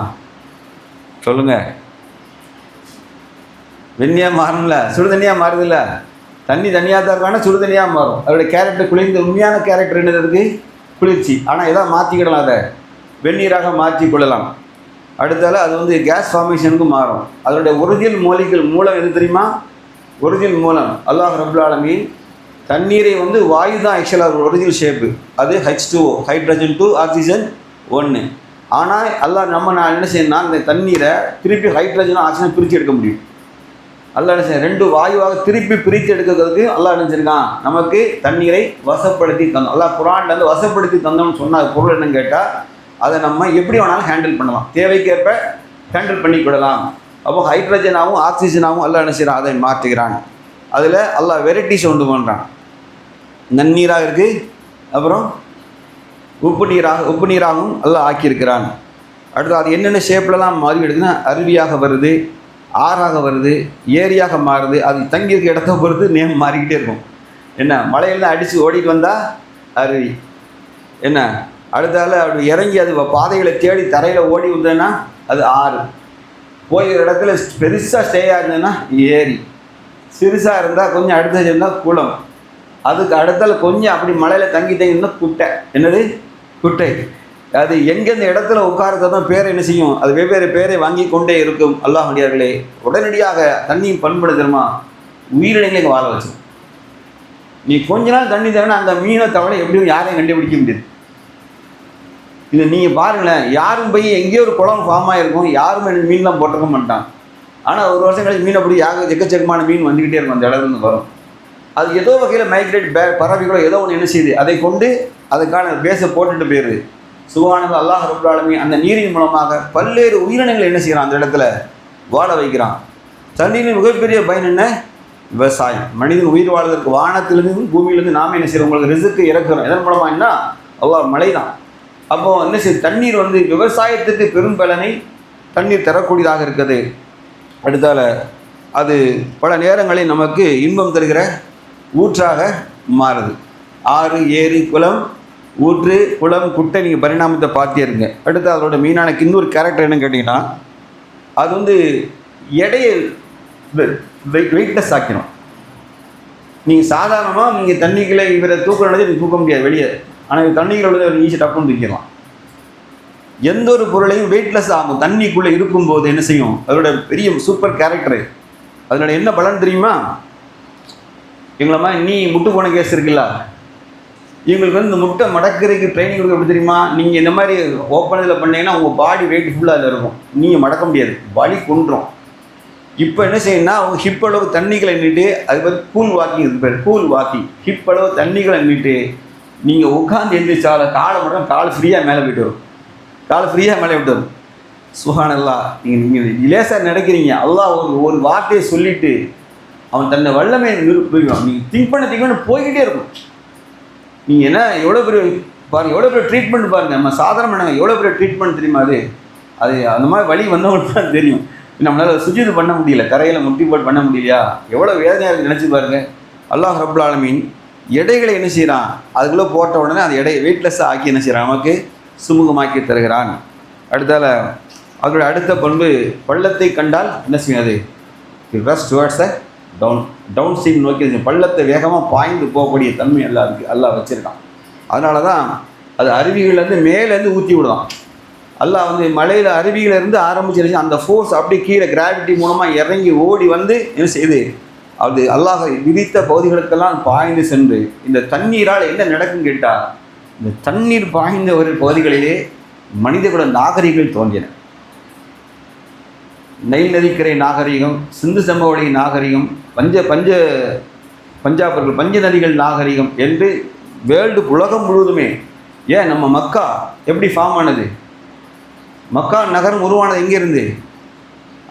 சொல்லுங்கள், வெண்ணியாக மாறும்ல, சுடு தண்ணியாக மாறுதில்ல. தண்ணி தண்ணியாக தான் இருக்கானா சுடு தண்ணியாக மாறும். அதோடைய கேரக்டர் குளிர்ந்து உண்மையான கேரக்டர் என்னது? குளிர்ச்சி. ஆனால் எதாவது மாற்றிக்கிடலாம், அதை வெந்நீராக மாற்றி கொள்ளலாம். அடுத்தால அது கேஸ் ஃபார்மேஷனுக்கு மாறும். அதோடைய ஒரிஜினல் மூலம் எது தெரியுமா? ஒரிஜினல் மூலம் அல்லாஹ் ரப்பல் ஆலமீன் தண்ணீரை வாயு தான் ஆக்சுவலாக ஒரிஜினல் ஷேப்பு. அது H2O, ஹைட்ரஜன் 2 ஆக்சிஜன் 1. ஆனால் அல்லாஹ் நான் என்ன செய்யணும்னா இந்த தண்ணீரை திருப்பி ஹைட்ரஜனும் ஆக்சிஜன் பிரித்து எடுக்க முடியும். அல்லாஹ் என்ன செய்ய, 2 வாயுவாக திருப்பி பிரித்து எடுக்கிறதுக்கு அல்லாஹ் நினைச்சிருக்கான், நமக்கு தண்ணீரை வசப்படுத்தி தந்தோம். அல்லாஹ் குர்ஆன்ல வசப்படுத்தி தந்தோம்னு சொன்னால் பொருள் என்னன்னு கேட்டால், அதை நம்ம எப்படி வேணாலும் ஹேண்டில் பண்ணலாம், தேவைக்கேற்ப ஹேண்டில் பண்ணிக்கிடலாம். அப்போ ஹைட்ரஜனாகவும் ஆக்சிஜனாகவும் அல்லாஹ் என்ன செய்கிறான்? அதை மாற்றுகிறான். அதில் அல்லாஹ் வெரைட்டிஸ் உண்டு பண்ணுறான். நன்னீராக இருக்குது, அப்புறம் உப்பு நீராகவும் அல்லாஹ் ஆக்கியிருக்கிறான். அடுத்து அது என்னென்ன ஷேப்லலாம் மாறி எடுக்குதுன்னா, அருவியாக வருது, ஆறாக வருது, ஏரியாக மாறுது. அது தங்கியிருக்க இடத்த பொறுத்து நேம் மாறிக்கிட்டே இருக்கும். என்ன மலையில்தான் அடித்து ஓடிட்டு வந்தால் அருவி, என்ன அடுத்தால அப்படி இறங்கி அது பாதைகளை தேடி தரையில் ஓடி வந்ததுன்னா அது ஆறு, போய் ஒரு இடத்துல பெருசாக ஸ்டேயாக இருந்ததுன்னா ஏரி, சிறுசாக இருந்தால் கொஞ்சம் அடுத்த இருந்தால் குளம், அதுக்கு அடுத்தால கொஞ்சம் அப்படி மலையில் தங்கி தங்கினா குட்டை. என்னது? குட்டை. அது எங்கெந்த இடத்துல உட்காரதான் பேரை என்ன செய்யும், அது வெவ்வேறு பேரை வாங்கி கொண்டே இருக்கும். அல்லாஹ்வுடையார்களே, உடனடியாக தண்ணியும் பண்படுத்துமா உயிரினங்களை இங்கே வாழ வச்சு. நீ கொஞ்ச நாள் தண்ணி தேவைன்னா அந்த மீனை தவிர எப்படியும் யாரையும் கண்டுபிடிக்க முடியாது. இதை நீங்கள் பாருங்களேன், யாரும் போய் எங்கேயோ ஒரு குளம் ஃபார்ம் ஆகிருக்கும், யாரும் எனக்கு மீன்லாம் போட்டிருக்க மாட்டான். ஆனால் ஒரு வருஷம் கழிச்சு மீன் அப்படி எக்கச்சக்கமான மீன் வந்துக்கிட்டே இருக்கும், அந்த இடத்துலேருந்து வரும். அது ஏதோ வகையில் மைக்ரேட் பறவைகளோ ஏதோ ஒன்று என்ன செய்யுது, அதை கொண்டு அதுக்கான பேஸை போட்டுட்டு போயிடுது. சுப்ஹானல்லாஹ், அல்லாஹ் ரப்பல் ஆலமீன் அந்த நீரின் மூலமாக பல்வேறு உயிரினங்களை என்ன செய்கிறான், அந்த இடத்துல வாழ வைக்கிறான். தண்ணீரின் மிகப்பெரிய பயன் என்ன? விவசாயம். மனிதன் உயிர் வாழ்வதற்கு வானத்திலிருந்து பூமியிலிருந்து நாம் என்ன செய்கிறோம், உங்களுக்கு ரிஸ்க்கு இறக்குறோம். இதன் மூலமாக என்ன? அல்லாஹ் மழை தான். அப்போது என்ன செய்ய, தண்ணீர் விவசாயத்துக்கு பெரும் பலனை தண்ணீர் தரக்கூடியதாக இருக்குது. அடுத்தால அது பல நேரங்களில் நமக்கு இன்பம் தருகிற ஊற்றாக மாறுது. ஆறு, ஏரி, குளம், ஊற்று, குளம், குட்டை, நீங்கள் பரிணாமத்தை பார்த்தே இருங்க. அடுத்து அதோட மீனான இன்னொரு கேரக்டர் என்னன்னு கேட்டிங்கன்னா, அது எடையை வெயிட்லெஸ் ஆக்கிடும். நீங்கள் சாதாரணமாக நீங்கள் தண்ணிக்குள்ளே இவரை தூக்கணுன்னது நீங்கள் தூக்க முடியாது வெளியே, ஆனால் தண்ணிக்குள்ள ஈஸி டப்புன்னு தூக்கிடலாம். எந்த ஒரு பொருளையும் வெயிட்லெஸ் ஆகும் தண்ணிக்குள்ளே இருக்கும்போது. என்ன செய்யும், அதோட பெரிய சூப்பர் கேரக்டரு. அதனோட என்ன பலன் தெரியுமா? எங்களை மாதிரி நீ முட்டு போன கேஸ் இருக்குல்ல, இவங்களுக்கு இந்த முட்டை மடக்கிறதுக்கு ட்ரைனிங் கொடுக்க எப்படி தெரியுமா? நீங்கள் இந்த மாதிரி ஓப்பன் இதில் பண்ணீங்கன்னா உங்கள் பாடி வெயிட் ஃபுல்லாக அதில் இருக்கும், நீங்கள் மடக்க முடியாது, வலி கொண்டுரும். இப்போ என்ன செய்யணும்னா, அவங்க ஹிப் அளவு தண்ணிகளை எண்ணிட்டு, அது பேர் பூல் வாக்கிங், இது பேர் பூல் வாக்கிங். ஹிப் அளவு தண்ணிகளை எண்ணிட்டு நீங்கள் உட்காந்து எழுந்திரிச்சால காலை மட்டும் கால் ஃப்ரீயாக மேலே போய்ட்டு வரும், காலை ஃப்ரீயாக மேலே விட்டு வரும். சுப்ஹானல்லாஹ், நீங்கள் லேசாக நடக்கிறீங்க, அல்லாஹ் ஒரு வார்த்தையை சொல்லிவிட்டு அவன் தன்னை வல்லமை நிரூபிப்பான். நீங்கள் திங்க் பண்ண போய்கிட்டே இருக்கும். நீங்கள் என்ன எவ்வளோ பெரிய பாருங்கள், எவ்வளோ பெரிய ட்ரீட்மெண்ட் பாருங்கள். நம்ம சாதாரண எவ்வளோ பெரிய ட்ரீட்மெண்ட் தெரியுமா? அது அந்த மாதிரி வழி வந்தவங்களுக்கு தான் தெரியும். நம்மளால் சுஜூது பண்ண முடியல, தரையில் முட்டி போட்டு பண்ண முடியலையா, எவ்வளோ வேதனையாக இருக்குது நினச்சி பாருங்கள். அல்லாஹ் ரப்பல் ஆலமீன் எடைகளை என்ன செய்கிறான், அதுக்குள்ளே போட்ட உடனே அது எடையை வெயிட்லெஸ்ஸாக ஆக்கி என்ன செய்கிறான், நமக்கு சுமூகமாக்கி தருகிறான். அடுத்தால அதோட அடுத்த பண்பு, பள்ளத்தை கண்டால் என்ன செய்யும், அது ரஷ் டுவர்ட்ஸ் டவுன் ஸ்ட்ரீம் நோக்கி பள்ளத்தை வேகமாக பாய்ந்து போகக்கூடிய தன்மை எல்லாம் இருக்குது, அல்லாஹ் வச்சுருக்கான். அதனால தான் அது அருவிகள்லேருந்து மேலேருந்து ஊற்றி விடுதான். அல்லாஹ் மலையில் அருவியிலேருந்து ஆரம்பிச்சு அந்த ஃபோர்ஸ் அப்படியே கீழே கிராவிட்டி மூலமாக இறங்கி ஓடி என்ன செய்யுது, அது அல்லாஹ் விதித்த பகுதிகளுக்கெல்லாம் பாய்ந்து சென்று இந்த தண்ணீரால் என்ன நடக்கும் கேட்டால், இந்த தண்ணீர் பாய்ந்த ஒரு பகுதிகளிலே மனிதகுல நாகரிகங்கள் தோன்றின. நைல் நதிக்கரை நாகரிகம், சிந்து சமவெளி நாகரிகம், பஞ்சாபர்கள் பஞ்ச நதிகள் நாகரிகம் என்று வேர்ல்டு உலகம் முழுவதுமே. ஏன் நம்ம மக்கா எப்படி ஃபார்ம் ஆனது? மக்கா நகரம் உருவானது எங்கேருந்து?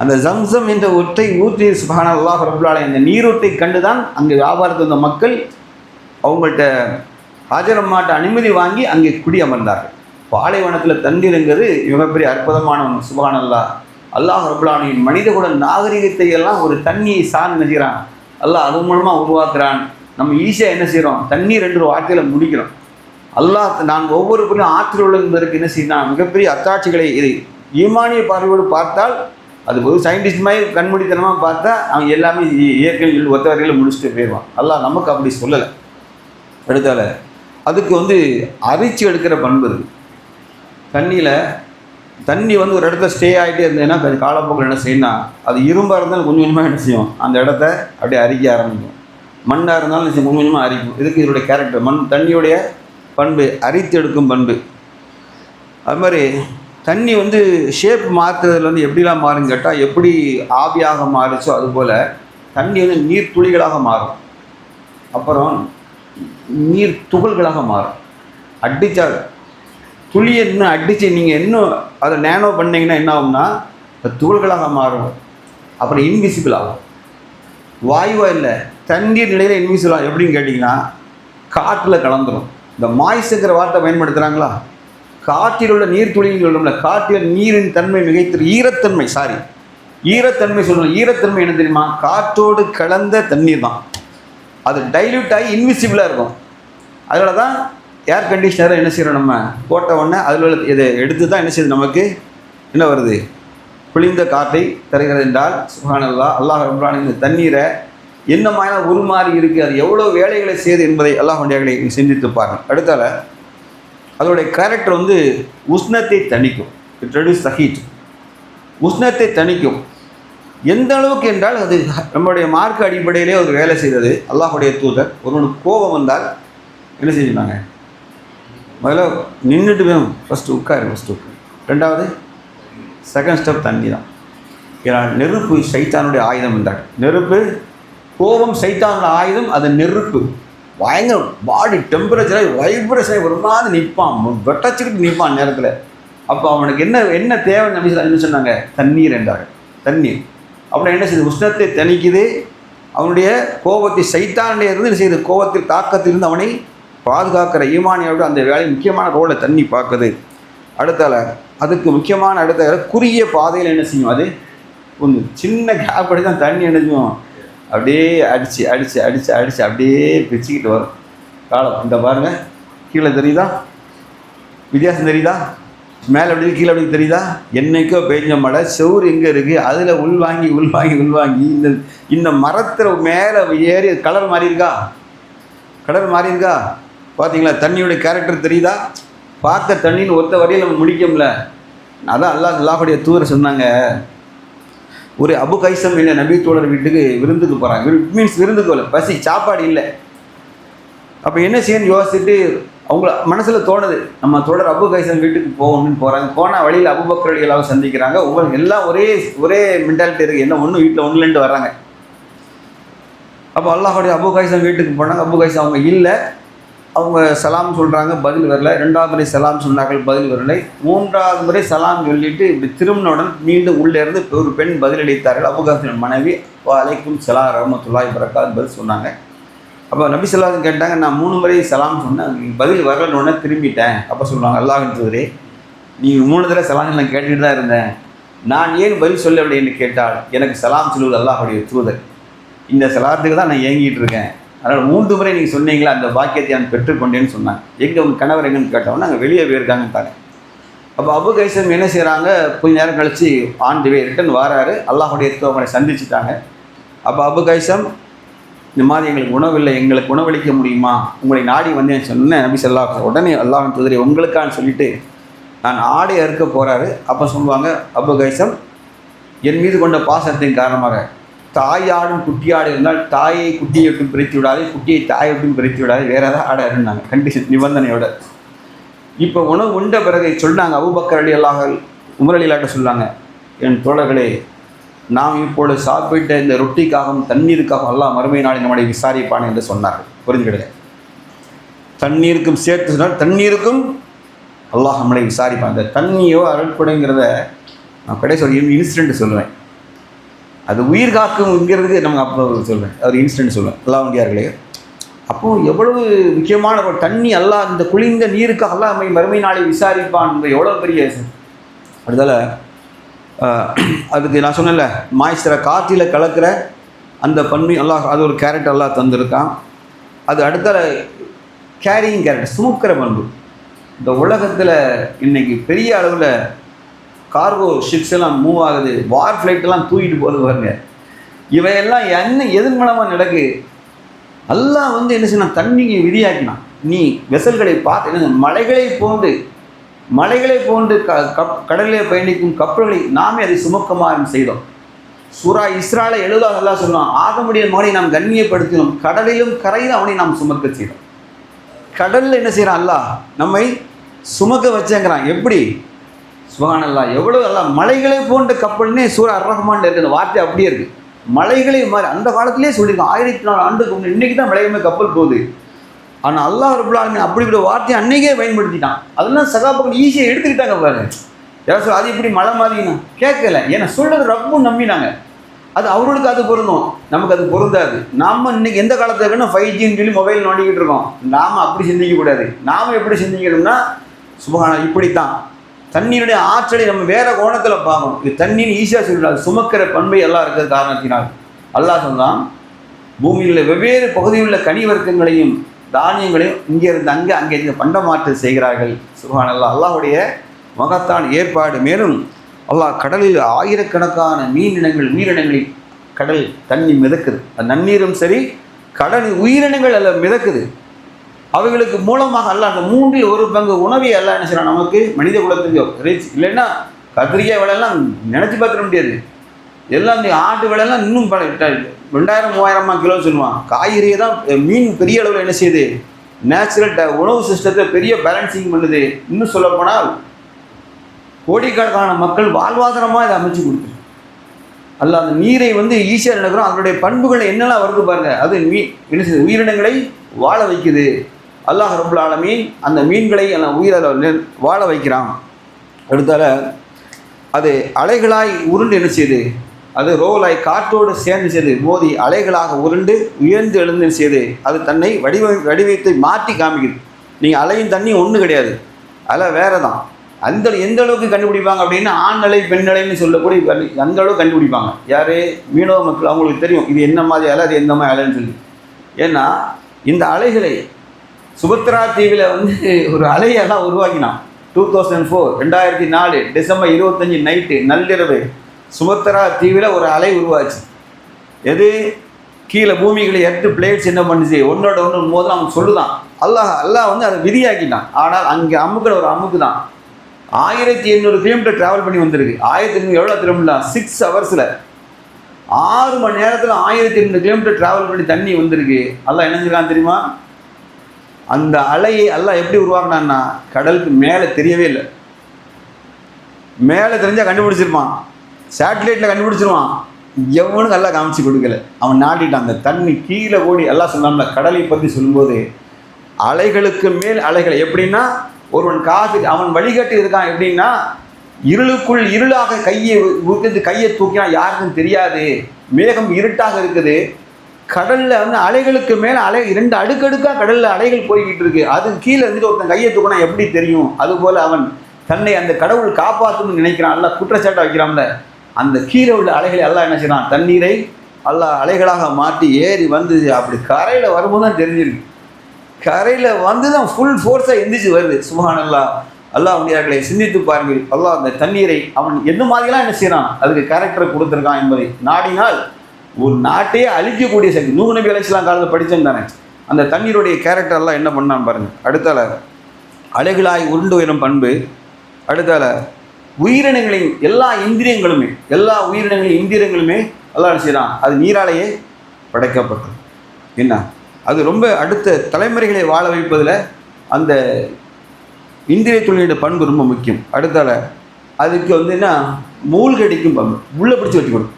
அந்த ஜம்சம் என்ற ஒற்றை ஊற்றி சுப்ஹானல்லாஹ் ரப்பல் ஆலமீன் அந்த நீரூற்றை கண்டு தான் அங்கே வியாபாரத்தில் வந்த மக்கள் அவங்கள்ட்ட ஹாஜரம்மாட்ட அனுமதி வாங்கி அங்கே குடியமர்ந்தார்கள். பாலைவனத்தில் தண்ணீருங்கிறது மிகப்பெரிய அற்புதமான ஒன்று. சுப்ஹானல்லாஹ், அல்லாஹ் ரப்பல் ஆலமீன் மனிதகுல நாகரிகத்தை எல்லாம் ஒரு தண்ணியை சார்ந்து நினைக்கிறான், அல்லாஹ் அது மூலமாக உருவாக்குறான். நம்ம ஈஸியாக என்ன செய்கிறோம், தண்ணீர் என்ற வார்த்தையில் முடிக்கிறோம். அல்லாஹ் நான் ஒவ்வொரு பொருளும் ஆற்றில் உள்ளதற்கு என்ன செய்யணும், மிகப்பெரிய அத்தாட்சிகளை இது ஈமானிய பார்வையோடு பார்த்தால், அது ஒரு சயின்டிஸ்ட் மாதிரி கண்மூடித்தனமாக பார்த்தா அவன் எல்லாமே இயற்கை ஒத்த வரையில் முடிச்சுட்டு போயிடுவான். அல்லாஹ் நமக்கு அப்படி சொல்லலை. எடுத்தால அதுக்கு அரிச்சு எடுக்கிற பண்பு இருக்குது. தண்ணியில் தண்ணி ஒரு இடத்துல ஸ்டே ஆகிட்டே இருந்ததுன்னா கொஞ்சம் காலப்போக்கில் என்ன செய்யணும்னா, அது இரும்பாக இருந்தாலும் கொஞ்சம் கொஞ்சமாக என்ன செய்யும், அந்த இடத்த அப்படியே அரிக்க ஆரம்பிக்கும். மண்ணாக இருந்தாலும் கொஞ்சம் கொஞ்சமாக அரிக்கும். இதுக்கு இதோடைய கேரக்டர், தண்ணியுடைய பண்பு அரித்து எடுக்கும் பண்பு. அது மாதிரி தண்ணி ஷேப் மாற்றுறதுல எப்படிலாம் மாறுன்னு கேட்டால், எப்படி ஆவியாக மாறுச்சோ அதுபோல் தண்ணி நீர் துளிகளாக மாறும், அப்புறம் நீர் துகள்களாக மாறும். அடித்தா துளியை இன்னும் அடித்து நீங்கள் இன்னும் அதை நேனோ பண்ணிங்கன்னா என்ன ஆகும்னா, அது துகள்களாக மாறும். அப்புறம் இன்விசிபிள் ஆகும். வாயுவாக இல்லை, தண்ணீர் நிலையில் இன்விசிபிள் ஆகும். எப்படின்னு கேட்டிங்கன்னா, காற்றில் கலந்துடும். இந்த மாய்ஸ்ங்கிற வார்த்தை பயன்படுத்துகிறாங்களா, காற்றில் உள்ள நீர் துளின்னு சொல்லணும்ல, காற்றில் நீரின் தன்மை மிகைத்து ஈரத்தன்மை சொல்லணும். ஈரத்தன்மை என்ன தெரியுமா, காற்றோடு கலந்த தண்ணீர் தான். அது டைல்யூட் ஆகி இன்விசிபிளாக இருக்கும். அதனால தான் ஏர் கண்டிஷனரை என்ன செய்கிறோம், நம்ம போட்ட உடனே அதில் இதை எடுத்து தான் என்ன செய்யுது, நமக்கு என்ன வருது, குளிர்ந்த காற்றை தருகிறது என்றால் சுப்ஹானல்லாஹ். அல்லாஹ் ரப்பல் ஆலமீன் இந்த தண்ணீரை என்ன மாதிரி உருமாறி இருக்குது, அது எவ்வளோ வேலைகளை செய்யுது என்பதை அல்லாஹ் வண்டியார்களை சிந்தித்து பாருங்கள். அடுத்தால அதோடைய கேரக்டர் வந்து உஷ்ணத்தை தணிக்கும். It reduce the heat. உஷ்ணத்தை தணிக்கும். எந்த அளவுக்கு என்றால் அது நம்மளுடைய மார்க்க அடிப்படையிலே ஒரு வேலை செய்கிறது. அல்லாஹுடைய தூதர் ஒருவனுக்கு கோபம் வந்தால் என்ன செஞ்சுட்டாங்க, முதல்ல நின்றுட்டு வேணும், ஃபஸ்ட்டு உட்காரு, ரெண்டாவது செகண்ட் ஸ்டெப் தண்ணி தான். ஏன்னா நெருப்பு சைத்தானுடைய ஆயுதம் என்றார். நெருப்பு, கோபம் சைத்தானுடைய ஆயுதம். அது நெருப்பு பயங்கர பாடி டெம்பரேச்சரை வைப்ரேஷனை ஒரு மாதிரி நிற்பான், வெட்டச்சிக்கிட்டு நிற்பான் நேரத்தில். அப்போ அவனுக்கு என்ன தேவை என்ன சொன்னாங்க, தண்ணீர் என்றார். தண்ணீர் அப்புறம் என்ன செய்யுது, உஷ்ணத்தை தணிக்குது. அவனுடைய கோபத்தை சைத்தானுடைய இருந்து என்ன செய்யுது, கோபத்தில் தாக்கத்திலிருந்து அவனை பாதுகாக்கிற ஈமானியோட அந்த வேலை முக்கியமான ரோலை தண்ணி பார்க்குது. அடுத்தால அதுக்கு முக்கியமான அடுத்த குறுகிய பாதையில் என்ன செய்யும், அது ஒன்று சின்ன கேப் அடி தான் தண்ணி என்ன செய்யும், அப்படியே அடித்து அப்படியே பிச்சுக்கிட்டு வரும் காலம். இந்த பாருங்கள், கீழே தெரியுதா வித்தியாசம், தெரியுதா, மேலே அப்படி கீழே அப்படி தெரியுதா, என்னைக்கோ பெய்ஞ்ச மழை செவுறு எங்கே இருக்குது, அதில் உள்வாங்கி இந்த மரத்தில் மேலே ஏறி கலர் மாறி இருக்கா பார்த்தீங்களா? தண்ணியோடைய கேரக்டர் தெரியுதா? பார்க்க தண்ணின்னு ஒருத்த வரையில் நம்ம முடிக்கல. அதான் அல்லாஹுடைய தூதர் சொன்னாங்க, ஒரு அபு கைசம் இல்லை நபி தோழர் வீட்டுக்கு விருந்துக்கு போகிறாங்க. மீன்ஸ் விருந்துக்கு வரல, பசி, சாப்பாடு இல்லை. அப்போ என்ன செய்யணும்னு யோசிச்சுட்டு அவங்க மனசில் தோணுது, நம்ம தோழர் அபு கைசம் வீட்டுக்கு போகணும்னு போகிறாங்க. போனால் வழியில் அபூபக்கர் ரலியல்லாஹு அன்ஹு சந்திக்கிறாங்க. உங்களுக்கு எல்லாம் ஒரே மென்டாலிட்டி இருக்குது, என்ன ஒன்றும் வீட்டில் ஒன்றுலேருந்து வர்றாங்க. அப்போ அல்லாஹுடைய அபு கைசம் வீட்டுக்கு போனாங்க. அபு கைசம் அவங்க இல்லை, அவங்க சலாம் சொல்கிறாங்க, பதில் வரல. 2வது முறை சலாம் சொன்னார்கள், பதில் வரலை. 3வது முறை சலாம் சொல்லிவிட்டு இப்படி திரும்பினவுடன் மீண்டும் உள்ளே இருந்து ஒரு பெண் பதிலளித்தார்கள். அபு கைசம் மனைவி, வலைக்கும் ஸலாம் ரஹ்மத்துல்லாஹி வபரகாத்துஹு பதில் சொன்னாங்க. அப்போ நபி ஸல்லல்லாஹு அலைஹி வஸல்லம் கேட்டாங்க, நான் 3 முறை சலாம் சொன்னேன், பதில் வரலன்னு திரும்பிட்டேன். அப்போ சொல்லுவாங்க, அல்லாஹ்வின் தூதரே, நீ 3 தடவை சலாம் நான் கேட்டுட்டு தான் இருந்தேன், நான் ஏன் பதில் சொல்லவில்லை என்று கேட்டால், எனக்கு சலாம் சொல்லுவது அல்லாஹ்வுடைய தூதர், இந்த சலாத்துக்கு தான் நான் ஏங்கிட்டு இருக்கேன். அதனால் 3 முறை நீங்கள் சொன்னீங்களா, அந்த பாக்கியத்தை நான் பெற்றுக்கொண்டேன்னு சொன்னாங்க. எங்கே உங்கள் கணவர் எங்கன்னு கேட்டவொன்னே நாங்கள் வெளியே போயிருக்காங்கன்ட்டாங்க. அப்போ அபு கைசம் என்ன செய்கிறாங்க, கொஞ்ச நேரம் கழித்து ஆன் தி வே ரிட்டன் வாராரு. அல்லாஹுடைய தூதரை சந்திச்சுட்டாங்க. அப்போ அபு கைசம், இந்த மாதிரி எங்களுக்கு உணவில்லை, எங்களுக்கு உணவளிக்க முடியுமா, உங்களை நாடி வந்தேன்னு சொன்னேன். நபி ஸல்லல்லாஹு அலைஹி வஸல்லம் உடனே அல்லாஹ்வின் தூதரை உங்களுக்கான்னு சொல்லிட்டு நான் ஆடை அறுக்க போகிறாரு. அப்போ சொல்லுவாங்க, அபு கைசம் என் மீது கொண்ட பாசத்தின் காரணமாக, தாயாடும் குட்டியாடு இருந்தால் தாயை குட்டியை விட்டும் பிரித்து விடாது, குட்டியை தாயை விட்டும் பிரித்து விடாது, வேறு ஏதாவது ஆடாருன்னாங்க கண்டிஷன், நிபந்தனையோட. இப்போ உணவு உண்ட பிறகு சொன்னாங்க அபூபக்கர் ரலியல்லாஹு அன்ஹு உமர் ரலியல்லாஹு சொன்னாங்க, என் தோழர்களே, நாம் இப்பொழுது சாப்பிட்ட இந்த ரொட்டிக்காகவும் தண்ணீருக்காகவும் அல்லாஹ் மறுமை நாளை நம்மளை விசாரிப்பான் என்று சொன்னார்கள். புரிஞ்சுக்கிடுங்க, தண்ணீருக்கும் சேர்த்து சொன்னால் தண்ணீருக்கும் அல்லாஹ் நம்மளை விசாரிப்பான். அந்த தண்ணியோ அருட்படைங்கிறத நான் கடைசி ஒரு இன்சிடென்ட் சொல்லுவேன். அது உயிர் காக்குங்கிறதுக்கு நமக்கு அப்போ சொல்வேன், அது இன்சிடென்ட் சொல்லுவேன். அல்லாஹ் வண்டியார்களே, அப்போது எவ்வளவு முக்கியமான ஒரு தண்ணி, அல்லாஹ் இந்த குளிர்ந்த நீருக்காக அல்லாஹ் நம்மை மறுமை நாளை விசாரிப்பான், எவ்வளோ பெரிய. அடுத்தால அதுக்கு நான் சொன்னேன்ல, மாய்ஸ்டரை காற்றில் கலக்கிற அந்த பன்மை அல்லாஹ், அது ஒரு கேரக்டர் அல்லாஹ் தந்திருக்கான். அது அடுத்தால கேரியிங் கேரக்டர், சுமக்கிற பண்பு. இந்த உலகத்தில் இன்றைக்கி பெரிய அளவில் கார்கோ ஷிப்ஸ் எல்லாம் மூவ் ஆகுது, வார் ஃப்ளைட்டெல்லாம் தூக்கிட்டு போகிறது பாருங்க. இவையெல்லாம் என்ன எதன் மூலமாக நடக்கு, அல்லாஹ் என்ன செய்யணும், தண்ணியை விதியாக்கினான். நீ வெசல்களை பார்த்து என்ன, மலைகளை போன்று கடலிலே பயணிக்கும் கப்பல்களை நாமே அதை சுமக்கமாக செய்தோம். சூரா இஸ்ரால 70 அல்லாஹ் சொல்லுவான், ஆதமுடைய மகனை நாம் கண்ணியப்படுத்தினோம், கடலிலும் கரையில் அவனை நாம் சுமக்க செய்தோம். கடலில் என்ன செய்கிறான் அல்லாஹ், நம்மை சுமக்க வச்சேங்கிறான். எப்படி சுப்ஹானல்லாஹ், எவ்வளோ அல்லாஹ். மலைகளை போன்ற கப்பல்னே சூரா அர்-ரஹ்மான் இருக்கிற வார்த்தை அப்படியே இருக்குது. மலைகளை மாதிரி அந்த காலத்திலே சொல்லியிருக்கான், 1400 ஆண்டுக்கு முன்னாடி. இன்றைக்கி தான் மலையுமே கப்பல் போகுது. ஆனால் அல்லாஹ் ரப்பல் ஆலமீன் அப்படிப்பட்ட வார்த்தையை அன்றைக்கே பயன்படுத்திட்டான். அதெல்லாம் சகாபாக்கள் ஈஸியாக எடுத்துக்கிட்டாங்க பாருங்க. யாரும் சொல்ல அது இப்படி மழை மாதிரினா கேட்கல, ஏன்னா சொல்கிறது ரப்பும் நம்பினாங்க. அது அவர்களுக்கு அது பொருந்தும், நமக்கு அது பொருந்தாது. நாம் இன்றைக்கி எந்த காலத்தில் இருக்குன்னா 5Gன்னு சொல்லி மொபைல் நோண்டிக்கிட்டு இருக்கோம். நாம் அப்படி சிந்திக்கக்கூடாது. நாம் எப்படி சிந்திக்கணும்னா, சுப்ஹானல்லாஹ், இப்படித்தான் தண்ணீருடைய ஆற்றலை நம்ம வேறு கோணத்தில் பார்க்கணும். இது தண்ணீர் ஈஸியாக சொல்லிடாது, சுமக்கிற பண்பை எல்லாம் இருக்கிற காரணத்தினால் அல்லாஹ் சொன்னான், பூமியில் வெவ்வேறு பகுதியில் உள்ள கனி வர்க்கங்களையும் தானியங்களையும் இங்கே இருந்து அங்கே இருந்து பண்டமாற்று செய்கிறார்கள். சுப்ஹானல்லாஹ், அல்லாஹுடைய மகத்தான் ஏற்பாடு. மேலும் அல்லாஹ் கடலில் ஆயிரக்கணக்கான உயிரினங்களில் கடல் தண்ணி மிதக்குது. நன்னீரும் சரி, கடல் உயிரினங்கள் எல்லாம் மிதக்குது. அவைகளுக்கு மூலமாக அல்லாஹ் அந்த 1/3 உணவை எல்லாம் என்ன செய்யலாம் நமக்கு மனித குலத்துக்கு ரீச். இல்லைன்னா கத்திரிக்காய் விலையெல்லாம் நினச்சி பார்த்துட முடியாது. எல்லாம் இந்த ஆட்டு விலையெல்லாம் இன்னும் 2000-3000 கிலோ சொல்லுவான். காய்கறியை தான் மீன் பெரிய அளவில் என்ன செய்யுது, நேச்சுரல் உணவு சிஸ்டத்தை பெரிய பேலன்சிங் பண்ணுது. இன்னும் சொல்லப்போனால் கோடிக்கணக்கான மக்கள் வாழ்வாதாரமாக இதை அமைச்சு கொடுக்குது. அல்ல அந்த நீரை ஈஸியாக நடக்கிறோம். அதனுடைய பண்புகள் என்னெல்லாம் வருது பாருங்க. அது என்ன செய்யுது, உயிரினங்களை வாழ வைக்குது. அல்லாஹ் ரப்புல் ஆலமீன் அந்த மீன்களை வாழ வைக்கிறான். அடுத்தால அது அலைகளாய் உருண்டு என்ன செய்யுது, அது ரோலாய் காற்றோடு சேர்ந்து செய்து மோதி அலைகளாக உருண்டு உயர்ந்து எழுந்து செய்து அது தன்னை வடிவத்தை மாற்றி காமிக்குது. நீங்கள் அலையும் தண்ணி ஒன்றும் கிடையாது, அலை வேறு தான். எந்த அளவுக்கு கண்டுபிடிப்பாங்க அப்படின்னா ஆண் அலை பெண் அலைன்னு சொல்லக்கூடிய அந்த அளவுக்கு கண்டுபிடிப்பாங்க. யார்? மீனவ மக்கள். அவங்களுக்கு தெரியும் இது என்ன மாதிரி அலை, அது எந்த மாதிரி அலைன்னு சொல்லி. ஏன்னா இந்த அலைகளை சுபத்ரா தீவில் ஒரு அலையெல்லாம் உருவாக்கினான். 2004 டிசம்பர் 25 நைட்டு நள்ளிரவு சுபத்ரா தீவில் ஒரு அலை உருவாச்சு. எது? கீழே பூமிகளை 8 பிளேட்ஸ் என்ன பண்ணுச்சு, ஒன்றோட ஒன்று மோதிரம் அவன் சொல்லுதான். அல்லாஹ் அதை விதியாக்கிட்டான். ஆனால் அங்கே அமுக்கிற ஒரு அமுக்கு தான் 1800 கிலோமீட்டர் ட்ராவல் பண்ணி வந்திருக்கு. 1800 எவ்வளோ திரும்பல 6 ஹவர்ஸில் 6 மணி நேரத்தில் 1800 கிலோமீட்டர் ட்ராவல் பண்ணி தண்ணி வந்திருக்கு. அல்லாஹ் என்ன செஞ்சான் தெரியுமா? அந்த அலையை அல்லாஹ் எப்படி உருவாக்கினான்னா கடலுக்கு மேலே தெரியவே இல்லை. மேலே தெரிஞ்சால் கண்டுபிடிச்சிருப்பான், சேட்டலைட்டில் கண்டுபிடிச்சிருவான். எவனுக்கு அல்லாஹ் காமிச்சு கொடுக்கல, அவன் நாட்டிட்டான். அந்த தண்ணி கீழே ஓடி அல்லாஹ் சொன்னான்ல கடலை பற்றி சொல்லும்போது அலைகளுக்கு மேல் அலைகள். எப்படின்னா ஒருவன் காசு அவன் வழிகாட்டி இருக்கான். எப்படின்னா இருளுக்குள் இருளாக கையை தூக்கினா யாருக்கும் தெரியாது. மேகம் இருட்டாக இருக்குது. கடலில் அலைகளுக்கு மேலே அலை 2 அடுக்கடுக்காக கடலில் அலைகள் போய்கிட்டு இருக்கு. அது கீழே இருந்துட்டு ஒருத்தன் கையை தூக்கினா எப்படி தெரியும்? அதுபோல் அவன் தன்னை அந்த கடவுள் காப்பாற்றணும்னு நினைக்கிறான். அல்ல குற்றச்சாட்டை வைக்கிறான்ல, அந்த கீழே உள்ள அலைகளை எல்லாம் என்ன செய்யறான், தண்ணீரை அல்லாஹ் அலைகளாக மாற்றி ஏறி அப்படி கரையில் வரும்போது தான் தெரிஞ்சிருக்கு. கரையில் தான் ஃபுல் ஃபோர்ஸாக எந்திரிச்சு வருது. சுப்ஹானல்லாஹ், அல்லாஹ் உடையார்களை சிந்தித்து பாருங்கள். அல்லாஹ் அந்த தண்ணீரை அவன் எந்த மாதிரிலாம் என்ன செய்யறான், அதுக்கு கேரக்டரை கொடுத்துருக்கான் என்பதை நாடினால் ஒரு நாட்டையே அழிக்கக்கூடிய சக்தி. நூஹ் நபி அலைஹிஸ்ஸலாம் காலத்தில் படித்தோம் தானே, அந்த தண்ணீருடைய கேரக்டர் எல்லாம் என்ன பண்ணான்னு பாருங்கள். அடுத்தால அலைகளாய் உருண்டு உயரும் பண்பு. அடுத்தால உயிரினங்களின் எல்லா உயிரினங்களின் இந்திரியங்களுமே அல்லாஹ் என்ன செய்யறான், அது நீராலேயே படைக்கப்பட்டது. என்ன அது ரொம்ப அடுத்த தலைமுறைகளை வாழ வைப்பதில் அந்த இந்திரிய தொழிலோட பண்பு ரொம்ப முக்கியம். அடுத்தால அதுக்கு என்ன மூழ்கடிக்கும் பண்பு, உள்ளே பிடிச்சி வச்சுக்கணும்.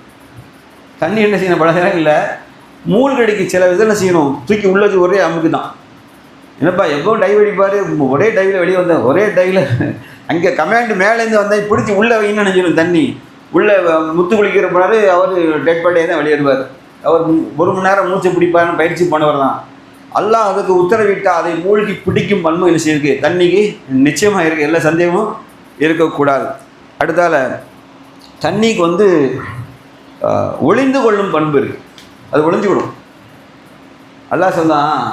தண்ணி என்ன செய்யணும், பல நேரம் இல்லை மூழ்கடிக்கு சில இதில் செய்யணும், தூக்கி உள்ள வச்சு ஒரே அமுக்கு தான். என்னப்பா எப்போ டைவ் அடிப்பார், ஒரே டைவில் வெளியே வந்தேன், ஒரே டைவில் அங்கே கமாண்டு மேலேருந்து வந்தால் பிடிச்சி உள்ளே வைன்னு நினைச்சிடும். தண்ணி உள்ளே முத்து குளிக்கிற போனார், அவர் டெட் பாடியே தான் வெளியேறுவார். அவர் 1 மணி நேரம் மூச்சை பிடிப்பாருன்னு பயிற்சி பண்ணவர் தான். அல்லாஹ் அதுக்கு உத்தரவிட்டால் அதை மூழ்கி பிடிக்கும் பண்பு என்ன செய்யிருக்கு, தண்ணிக்கு நிச்சயமாக இருக்குது, எல்லா சந்தேகமும் இருக்கக்கூடாது. அடுத்தால தண்ணிக்கு ஒளிந்து கொள்ளும் பண்பு இருக்குது, அது ஒளிஞ்சுவிடும். அல்லாஹ் சொன்னான்,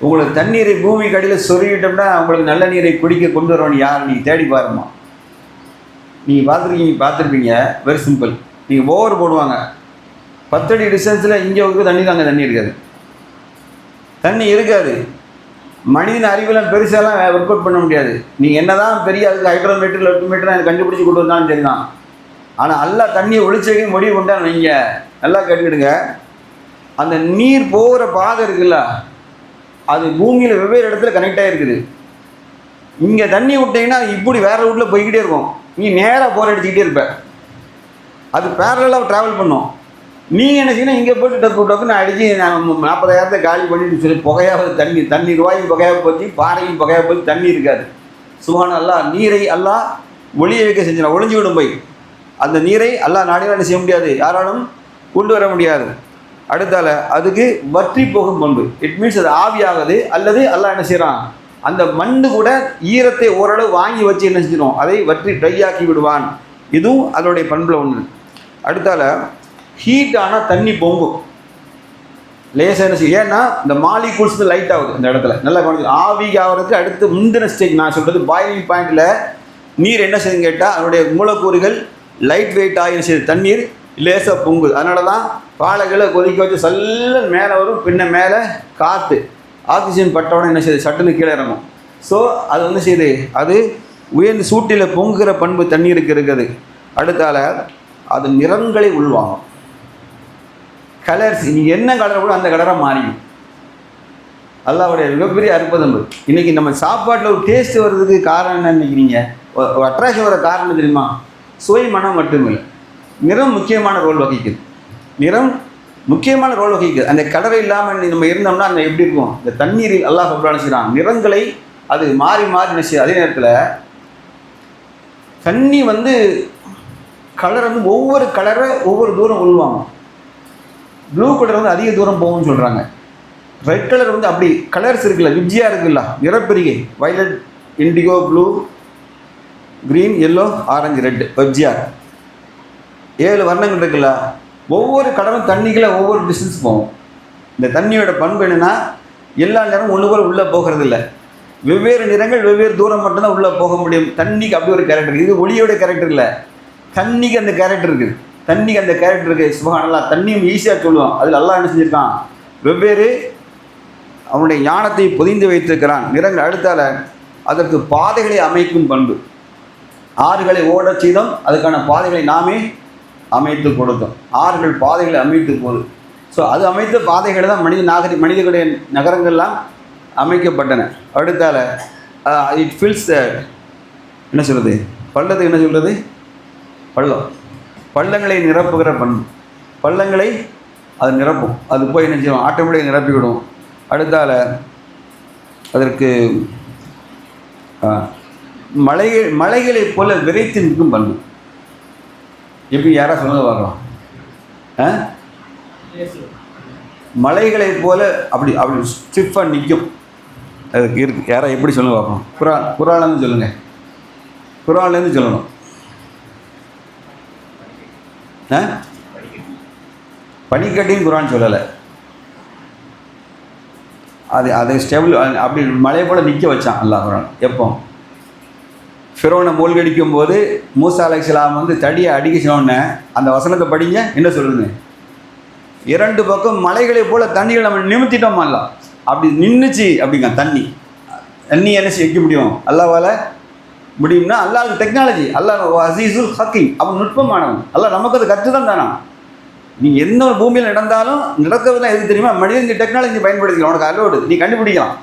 உங்களுக்கு தண்ணீரை பூமிக்கு அடியில் சொருகிட்டோம்னா உங்களுக்கு நல்ல நீரை குடிக்க கொண்டு வரவன் யார், நீங்கள் தேடி பாருமா. நீங்கள் பார்த்துருப்பீங்க. Very simple. நீங்கள் ஓவர் போடுவாங்க, 10 அடி டிஸ்டன்ஸில் இங்கே தண்ணி தாங்க, தண்ணி இருக்காது, தண்ணி இருக்காது. மனிதன் அறிவெல்லாம் பெருசாலாம் ஒர்க் அவுட் பண்ண முடியாது. நீங்கள் என்ன தான் பெரிய அதுக்கு ஹைட்ரோமீட்டர் லெப்டோமீட்டர் எனக்கு கண்டுபிடிச்சி கொண்டு வந்தாலும் சரி தான். ஆனால் எல்லாம் தண்ணியை ஒளிச்சவைக்கு முடிவு கொண்டான்னு நீங்கள் நல்லா கேட்டுக்கிடுங்க. அந்த நீர் போகிற பாதை இருக்குல்ல, அது பூமியில் வெவ்வேறு இடத்துல கனெக்ட் ஆகிருக்குது. இங்கே தண்ணி விட்டிங்கன்னா இப்படி வேறு ரூட்டில் போய்கிட்டே இருக்கும், நீ நேராக போகிற அடிச்சுக்கிட்டே இருப்ப. அது பேரலாக ட்ராவல் பண்ணும். நீங்கள் என்ன செய்யணும், இங்கே போய்ட்டு டக்குன்னு அடித்து 40,000 காலி பண்ணிட்டு சொல்லி புகையாக தண்ணி ரூபாயும் புகையாக போச்சு, பாறையும் புகையாக போச்சு, தண்ணி இருக்காது. சுப்ஹான் அல்லாஹ், நீரை அல்லாஹ் ஒளிய வைக்க செஞ்சிடும், ஒளிஞ்சு விடும் போய். அந்த நீரை அல்லாஹ் நாடினால் என்ன செய்ய முடியாது, யாராலும் கொண்டு வர முடியாது. அடுத்தால அதுக்கு வற்றி போகும் பண்பு. இட் மீன்ஸ் அது ஆவியாகுது, அல்லது அல்லாஹ் என்ன செய்கிறான், அந்த மண்ணு கூட ஈரத்தை ஓரளவு வாங்கி வச்சு என்ன செஞ்சிடும், அதை வற்றி ட்ரையாக்கி விடுவான். இதுவும் அதனுடைய பண்பில் ஒன்று. அடுத்தால ஹீட் ஆனால் தண்ணி பொங்கும். லேசாக என்ன செய்யும், ஏன்னா இந்த மாலிகூல்ஸ் லைட் ஆகுது இந்த இடத்துல நல்லா கவனிச்சு. ஆவிக்கு ஆகிறதுக்கு அடுத்து முந்தின ஸ்டேஜ் நான் சொல்கிறது பாயிலிங் பாயிண்டில் நீர் என்ன செய்யுன்னு கேட்டால் அதனுடைய மூலக்கூறுகள் லைட் வெயிட் ஆகி என்ன செய்யுது, தண்ணீர் லேசாக பொங்குது. அதனால தான் பாலைகளை கொதிக்க வச்சு சல்ல மேலே வரும், பின்ன மேலே காற்று ஆக்சிஜன் பட்டவுடனே என்ன செய்யுது, சட்டுன்னு கீழே இறங்கும். ஸோ அது வந்து செய்யுது, அது உயர்ந்து சூட்டில் பொங்குகிற பண்பு தண்ணீருக்கு இருக்குது. அடுத்தால அது நிறங்களை உள்வாங்கும். கலர்ஸ், நீங்கள் என்ன கலர் கூட அந்த கலராக மாறிடும். அல்லாஹ்வுடைய மிகப்பெரிய அற்புதம். இன்றைக்கி நம்ம சாப்பாட்டில் ஒரு டேஸ்ட் வர்றதுக்கு காரணம் என்ன நினைக்கிறீங்க? ஒரு அட்ராக்ஷன் வர காரணம் தெரியுமா? சுவை மனம் மட்டும் இல்லை, நிறம் முக்கியமான ரோல் வகிக்குது. நிறம் முக்கியமான ரோல் வகிக்குது. அந்த கலரை இல்லாமல் நம்ம இருந்தோம்னா அந்த எப்படி இருக்கும்? இந்த தண்ணீரில் அல்லாஹ் ரப்பல் செய்கிறான் நிறங்களை அது மாறி மாறி என்ன செய்யும். அதே நேரத்தில் தண்ணி வந்து கலர் வந்து ஒவ்வொரு கலரை ஒவ்வொரு தூரம் உள்வாங்கும். ப்ளூ கலர் வந்து அதிக தூரம் போகும்னு சொல்கிறாங்க. ரெட் கலர் வந்து அப்படி கலர்ஸ் இருக்குல்ல, விப்ஜியாக இருக்குல்ல, நிறப்பிரிகை violet, indigo, blue, green, yellow, orange, red, வெப்ஜிஆர் 7 வர்ணங்கள் இருக்குல்ல. ஒவ்வொரு கலரும் தண்ணிக்குள்ள ஒவ்வொரு டிஸ்டன்ஸ் போகும். இந்த தண்ணியோட பண்பு என்னென்னா எல்லா நேரமும் ஒன்று போல் உள்ளே போகிறது இல்லை. வெவ்வேறு நிறங்கள் வெவ்வேறு தூரம் மட்டும்தான் உள்ளே போக முடியும். தண்ணிக்கு அப்படி ஒரு கேரக்டர் இருக்குது. இது ஒளியோட கேரக்டர் இல்லை, தண்ணிக்கு அந்த கேரக்டர் இருக்குது. தண்ணிக்கு அந்த கேரக்டர் இருக்குது. சுபஹானல்லாஹ். தண்ணியும் ஈஸியாக சொல்லுவோம். அதில் அல்லாஹ் என்ன செஞ்சுருக்கான், வெவ்வேறு அவனுடைய ஞானத்தை பொதிந்து வைத்திருக்கிறான். நிறங்கள் அடுத்தால அதற்கு பாதைகளை அமைக்கும் பண்பு. ஆறுகளை ஓடச் செய்தோம், அதுக்கான பாதைகளை நாமே அமைத்து கொடுத்தோம். ஆறுகள் பாதைகளை அமைத்து போகுது. ஸோ அது அமைத்த பாதைகளை தான் மனிதர்களுடைய நகரங்கள்லாம் அமைக்கப்பட்டன. அடுத்தால இட் ஃபில்ஸ் என்ன சொல்கிறது, பள்ளத்துக்கு என்ன சொல்கிறது, பள்ளங்களை நிரப்புகிற பண்பு. பள்ளங்களை அது நிரப்பும். அது போய் என்ன செய்வோம், ஆட்டோமேட்டிக்காக நிரப்பிவிடும். அடுத்தால அதற்கு மலைகளைப் போல விரைத்து நிற்கும் பண்பு. எப்படி யாராவது சொல்லுங்க பார்க்கலாம்? மலைகளைப் போல அப்படி அப்படி ஸ்டிஃபாக நிற்கும். அதுக்கு இருக்கு. யாராவது எப்படி சொல்லுங்க பார்ப்போம்? குரான்லேருந்து சொல்லுங்கள். குரான்லேருந்து சொல்லணும். பனிக்கட்டின்னு குரான் சொல்லலை. அதை ஸ்டேபிள் அப்படி மலையை போல் நிற்க வச்சான் அல்லாஹ் குரான். எப்போ ஃபிரௌனை மூழ்கடிக்கும் போது மூசா அலைஹிஸ்ஸலாம் வந்து தடியை அடிக்க சொன்ன அந்த வசனத்தை படிங்க. என்ன சொல்லுது? 2 பக்கம் மலைகளை போல் தண்ணிகளை நம்ம நிமித்திட்டோம். அல்ல அப்படி நின்றுச்சு அப்படிங்க. தண்ணி என்ன செய்ய முடியும்? அல்லாஹ்வால முடியும்னா அல்லாஹ் டெக்னாலஜி. அல்லாஹ் அசீசுல் ஹக்கீம், அவன் நுட்பமானவன். அல்லாஹ் நமக்கு அது கற்று தான் தானா. நீங்கள் எந்த ஒரு பூமியில் நடந்தாலும் நடக்கிறதுலாம் எது தெரியுமா? மனிதன் டெக்னாலஜி பயன்படுத்திக்கலாம். உனக்கு அலோடு, நீ கண்டுபிடிக்கலாம்.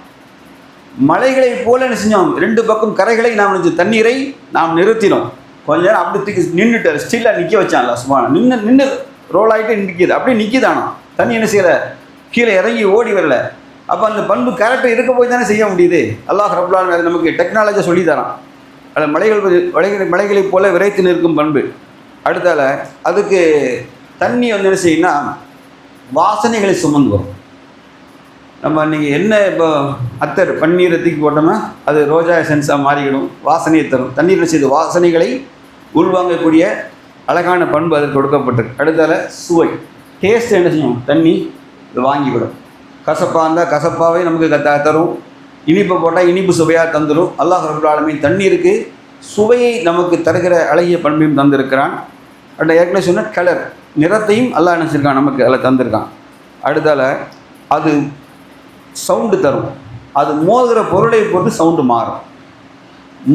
மலைகளை போல என்ன செஞ்சோம்? 2 பக்கம் கரைகளை நாம் தண்ணீரை நாம் நிறுத்தினோம். கொஞ்ச நேரம் அப்படி தூக்கி நின்றுட்டு ஸ்டில்லாக நிற்க வச்சான்ல. சும்மா நின்று ரோல் ஆகிட்டு நிற்கிது. அப்படியே நிற்கிதானா தண்ணி. என்ன செய்யலை, கீழே இறங்கி ஓடி வரல. அப்போ அந்த பண்பு கரெக்டாக இருக்க போய் தானே செய்ய முடியுது. அல்லாஹ் ரப்பல் ஆலமீன் நமக்கு டெக்னாலஜியை சொல்லி தரான். அதில் மலைகளை போல விரைத்து நிற்கும் பண்பு. அடுத்தால அதுக்கு தண்ணி வந்து என்ன செய்யுன்னா வாசனைகளை சுமந்து வரும். நம்ம நீங்கள் என்ன இப்போ அத்தர் பன்னீரை தூக்கி போட்டோம்னா அது ரோஜா எசன்ஸாக மாறிவிடும், வாசனையை தரும். தண்ணீரில் செய்து வாசனைகளை உள்வாங்கக்கூடிய அழகான பண்பு அதற்கு கொடுக்கப்பட்டிருக்கு. அடுத்தால சுவை, டேஸ்ட் என்ன செய்யும்? தண்ணி இது வாங்கிவிடும். கசப்பாக இருந்தால் கசப்பாகவே நமக்கு தரும். இனிப்பு போட்டால் இனிப்பு சுவையாக தந்துடும். அல்லாஹ் ரப்பல் ஆலமீன் தண்ணீருக்கு சுவையை நமக்கு தருகிற அழகிய பண்பையும் தந்திருக்கிறான். அண்ட் ஏற்கனவே சொன்ன கலர், நிறத்தையும் அல்லாஹ் நினச்சிருக்கான் நமக்கு அதில் தந்திருக்கான். அடுத்தால அது சவுண்டு தரும். அது மோதுகிற பொருளை பொறுத்து சவுண்டு மாறும்.